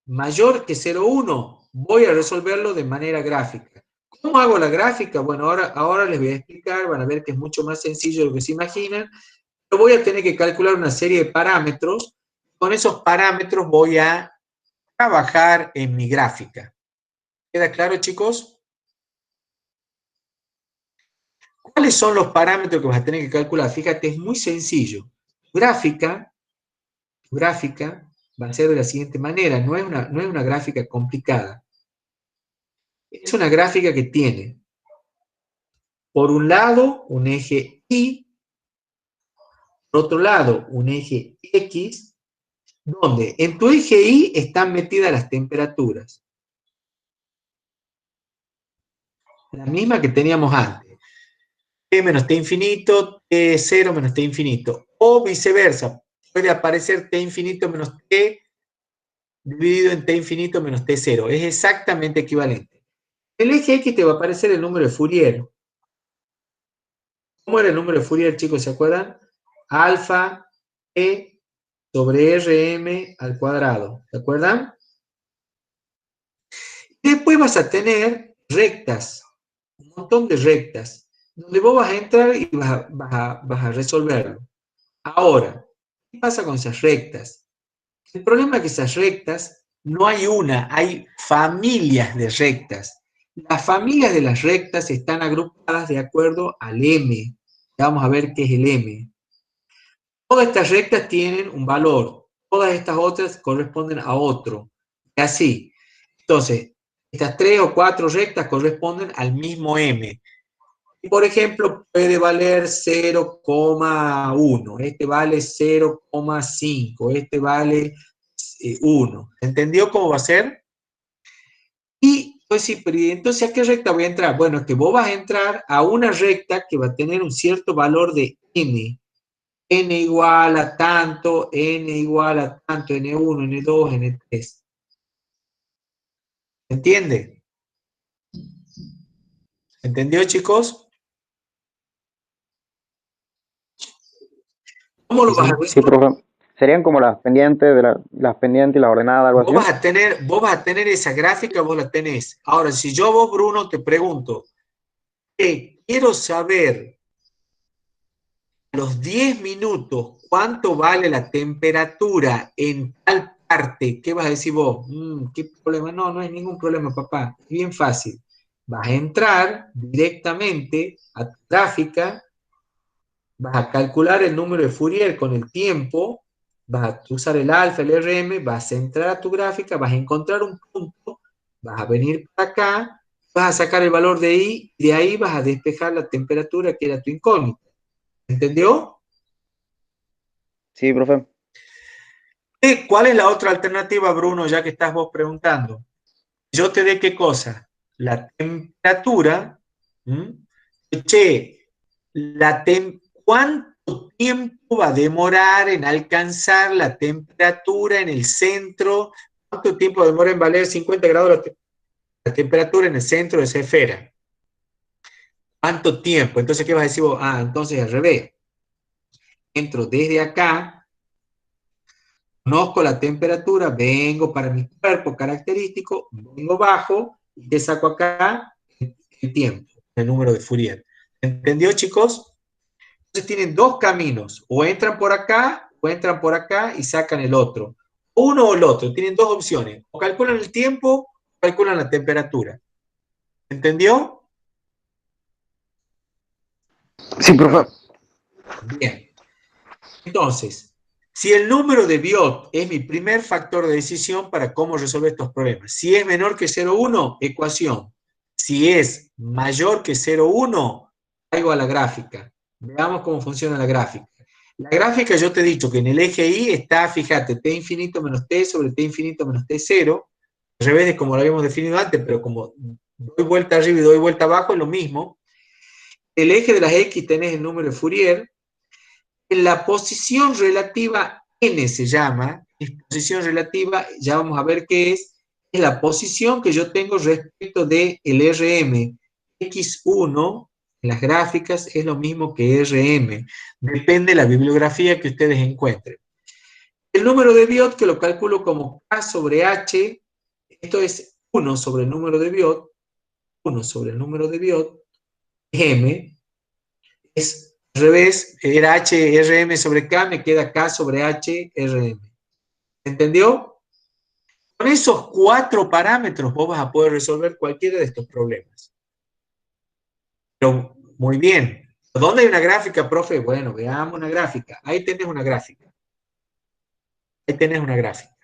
mayor que 0,1, voy a resolverlo de manera gráfica. ¿Cómo hago la gráfica? Bueno, ahora les voy a explicar, van a ver que es mucho más sencillo de lo que se imaginan. Pero voy a tener que calcular una serie de parámetros. Con esos parámetros voy a trabajar en mi gráfica. ¿Queda claro, chicos? ¿Cuáles son los parámetros que vas a tener que calcular? Fíjate, es muy sencillo. Tu gráfica va a ser de la siguiente manera. No es una gráfica complicada. Es una gráfica que tiene, por un lado, un eje Y, por otro lado, un eje X, donde en tu eje Y están metidas las temperaturas. La misma que teníamos antes. T menos T infinito, T0 menos T infinito. O viceversa, puede aparecer T infinito menos T dividido en T infinito menos T0. Es exactamente equivalente. El eje X te va a aparecer el número de Fourier. ¿Cómo era el número de Fourier, chicos? ¿Se acuerdan? Alfa E sobre Rm al cuadrado. ¿Se acuerdan? Y después vas a tener rectas, un montón de rectas, donde vos vas a entrar y vas a resolverlo. Ahora, ¿qué pasa con esas rectas? El problema es que esas rectas no hay una, hay familias de rectas. Las familias de las rectas están agrupadas de acuerdo al M. Ya vamos a ver qué es el M. Todas estas rectas tienen un valor, todas estas otras corresponden a otro. Y así. Entonces, estas 3 o 4 rectas corresponden al mismo M. Por ejemplo, puede valer 0,1, este vale 0,5, este vale 1. ¿Entendió cómo va a ser? Y pues sí, pero entonces ¿a qué recta voy a entrar? Bueno, es que vos vas a entrar a una recta que va a tener un cierto valor de m. n igual a tanto, n igual a tanto, n1, n2, n3. ¿Entiende? ¿Entendió, chicos? ¿Cómo lo vas a Sí, resolver? profe. Serían como las pendientes, las pendientes y la ordenada, algo así. Vos vas a tener esa gráfica, vos la tenés. Ahora, si yo vos, Bruno, te pregunto, quiero saber a los 10 minutos cuánto vale la temperatura en tal parte, ¿qué vas a decir vos? ¿Qué problema? No, no hay ningún problema, papá. Es bien fácil. Vas a entrar directamente a tu gráfica, vas a calcular el número de Fourier con el tiempo, vas a usar el alfa, el RM, vas a entrar a tu gráfica, vas a encontrar un punto, vas a venir para acá, vas a sacar el valor de I, y de ahí vas a despejar la temperatura que era tu incógnita. ¿Entendió? Sí, profe. ¿Cuál es la otra alternativa, Bruno, ya que estás vos preguntando? Yo te dé qué cosa, la temperatura, che, ¿cuánto tiempo va a demorar en alcanzar la temperatura en el centro? ¿Cuánto tiempo demora en valer 50 grados la temperatura en el centro de esa esfera? ¿Cuánto tiempo? Entonces, ¿qué vas a decir vos? Entonces al revés. Entro desde acá, conozco la temperatura, vengo para mi cuerpo característico, vengo bajo y te saco acá el tiempo, el número de Fourier. ¿Entendió, chicos? Entonces tienen dos caminos, o entran por acá y sacan el otro. Uno o el otro, tienen dos opciones, o calculan el tiempo o calculan la temperatura. ¿Entendió? Sí, profe. Bien. Entonces, si el número de Biot es mi primer factor de decisión para cómo resolver estos problemas, si es menor que 0,1, ecuación. Si es mayor que 0,1, caigo a la gráfica. Veamos cómo funciona la gráfica. La gráfica yo te he dicho que en el eje Y está, fíjate, t infinito menos t sobre t infinito menos t0, al revés de como lo habíamos definido antes, pero como doy vuelta arriba y doy vuelta abajo, es lo mismo. El eje de las X tenés el número de Fourier. En la posición relativa n se llama, posición relativa, ya vamos a ver qué es la posición que yo tengo respecto del RM. X1 en las gráficas es lo mismo que RM, depende de la bibliografía que ustedes encuentren. El número de Biot, que lo calculo como K sobre H, esto es 1 sobre el número de Biot, 1 sobre el número de Biot, M, es al revés, era HRM sobre K, me queda K sobre HRM. ¿Entendió? Con esos 4 parámetros vos vas a poder resolver cualquiera de estos problemas. Pero, muy bien. ¿Dónde hay una gráfica, profe? Bueno, veamos una gráfica. Ahí tenés una gráfica. Ahí tenés una gráfica.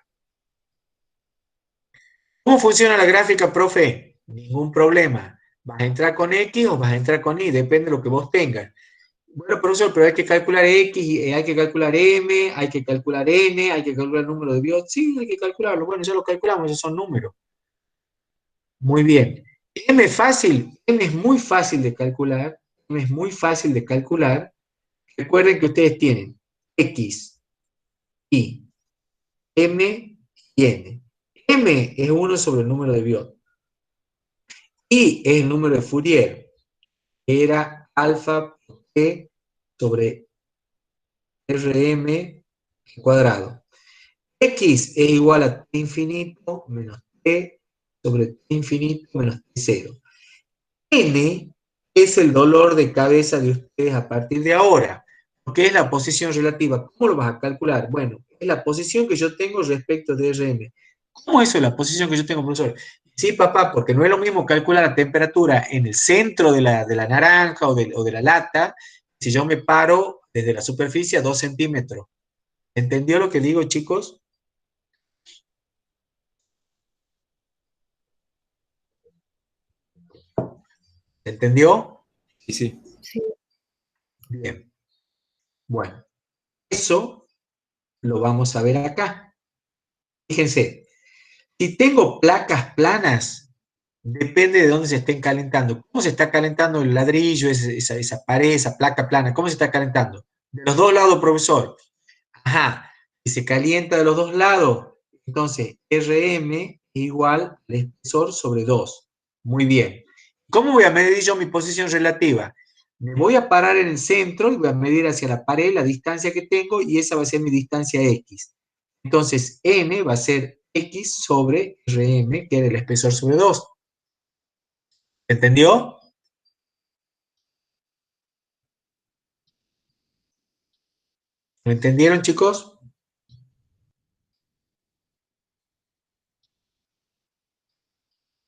¿Cómo funciona la gráfica, profe? Ningún problema. ¿Vas a entrar con X o vas a entrar con Y? Depende de lo que vos tengas. Bueno, profesor, pero hay que calcular X, hay que calcular M, hay que calcular N, hay que calcular el número de Biot. Sí, hay que calcularlo. Bueno, ya lo calculamos, esos son números. Muy bien. M es fácil, M es muy fácil de calcular. M es muy fácil de calcular. Recuerden que ustedes tienen X, Y, M y N. M es 1 sobre el número de Biot. Y es el número de Fourier, que era alfa por T sobre RM cuadrado. X es igual a T infinito menos T sobre T infinito menos T0. N es el dolor de cabeza de ustedes a partir de ahora, porque es la posición relativa. ¿Cómo lo vas a calcular? Bueno, es la posición que yo tengo respecto de RM. ¿Cómo es eso, la posición que yo tengo, profesor? Sí, papá, porque no es lo mismo calcular la temperatura en el centro de la naranja o de la lata, si yo me paro desde la superficie a 2 centímetros. ¿Entendió lo que digo, chicos? ¿Entendió? Sí, sí. Sí. Bien. Bueno, eso lo vamos a ver acá. Fíjense, si tengo placas planas, depende de dónde se estén calentando. ¿Cómo se está calentando el ladrillo, esa pared, esa placa plana? ¿Cómo se está calentando? De los dos lados, profesor. Ajá. Si se calienta de los dos lados, entonces Rm es igual al espesor sobre 2. Muy bien. ¿Cómo voy a medir yo mi posición relativa? Me voy a parar en el centro y voy a medir hacia la pared la distancia que tengo y esa va a ser mi distancia X. Entonces, N va a ser X sobre Rm, que era el espesor sobre 2. ¿Entendió? ¿Lo entendieron, chicos?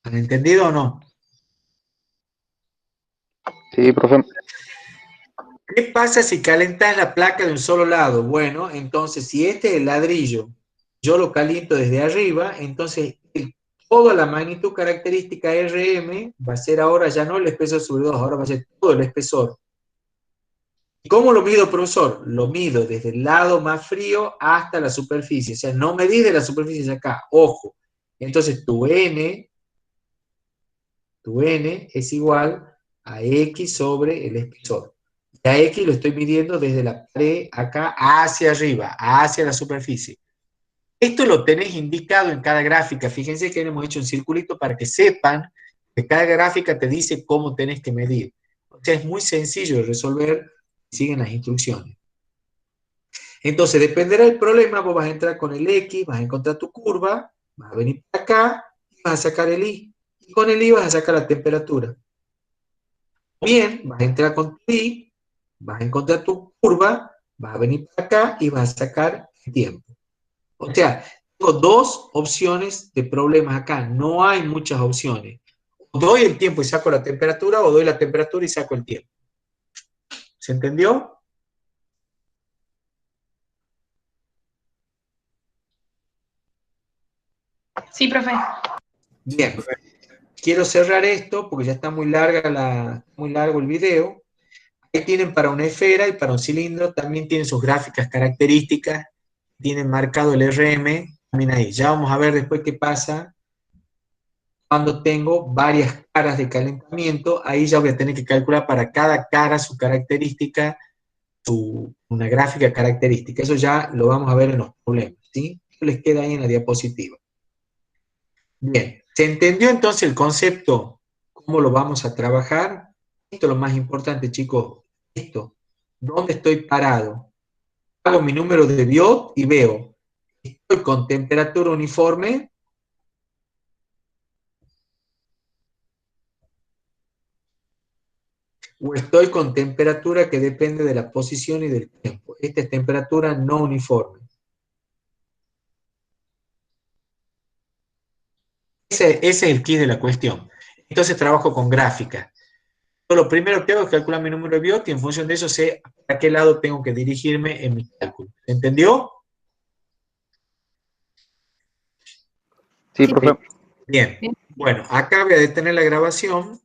¿Han entendido o no? Sí, profe. ¿Qué pasa si calentas la placa de un solo lado? Bueno, entonces, si este es el ladrillo, yo lo caliento desde arriba, entonces toda la magnitud característica Rm va a ser ahora ya no el espesor sobre 2, ahora va a ser todo el espesor. ¿Y cómo lo mido, profesor? Lo mido desde el lado más frío hasta la superficie. O sea, no medís de la superficie de acá, ojo. Entonces tu N es igual a X sobre el espesor. Y a X lo estoy midiendo desde la pared acá hacia arriba, hacia la superficie. Esto lo tenés indicado en cada gráfica. Fíjense que hemos hecho un circulito para que sepan que cada gráfica te dice cómo tenés que medir. O sea, es muy sencillo de resolver si siguen las instrucciones. Entonces, dependerá del problema, vos vas a entrar con el X, vas a encontrar tu curva, vas a venir para acá y vas a sacar el Y. Y con el Y vas a sacar la temperatura. Bien, vas a entrar con tu Y, vas a encontrar tu curva, vas a venir para acá y vas a sacar el tiempo. O sea, tengo dos opciones de problemas acá, no hay muchas opciones. O doy el tiempo y saco la temperatura, o doy la temperatura y saco el tiempo. ¿Se entendió? Sí, profe. Bien. Quiero cerrar esto porque ya está muy largo el video. Ahí tienen para una esfera y para un cilindro, también tienen sus gráficas características, tienen marcado el RM, también ahí. Ya vamos a ver después qué pasa cuando tengo varias caras de calentamiento. Ahí ya voy a tener que calcular para cada cara su característica, una gráfica característica. Eso ya lo vamos a ver en los problemas, ¿sí? Eso les queda ahí en la diapositiva. Bien, ¿se entendió entonces el concepto? ¿Cómo lo vamos a trabajar? Esto es lo más importante, chicos. Esto, ¿dónde estoy parado? Hago mi número de Biot y veo, ¿estoy con temperatura uniforme? ¿O estoy con temperatura que depende de la posición y del tiempo? Esta es temperatura no uniforme. Ese es el key de la cuestión. Entonces trabajo con gráfica. Lo primero que hago es calcular mi número de Biot y en función de eso sé a qué lado tengo que dirigirme en mi cálculo. ¿Entendió? Sí, profe. Bien. Bueno, acá voy a detener la grabación.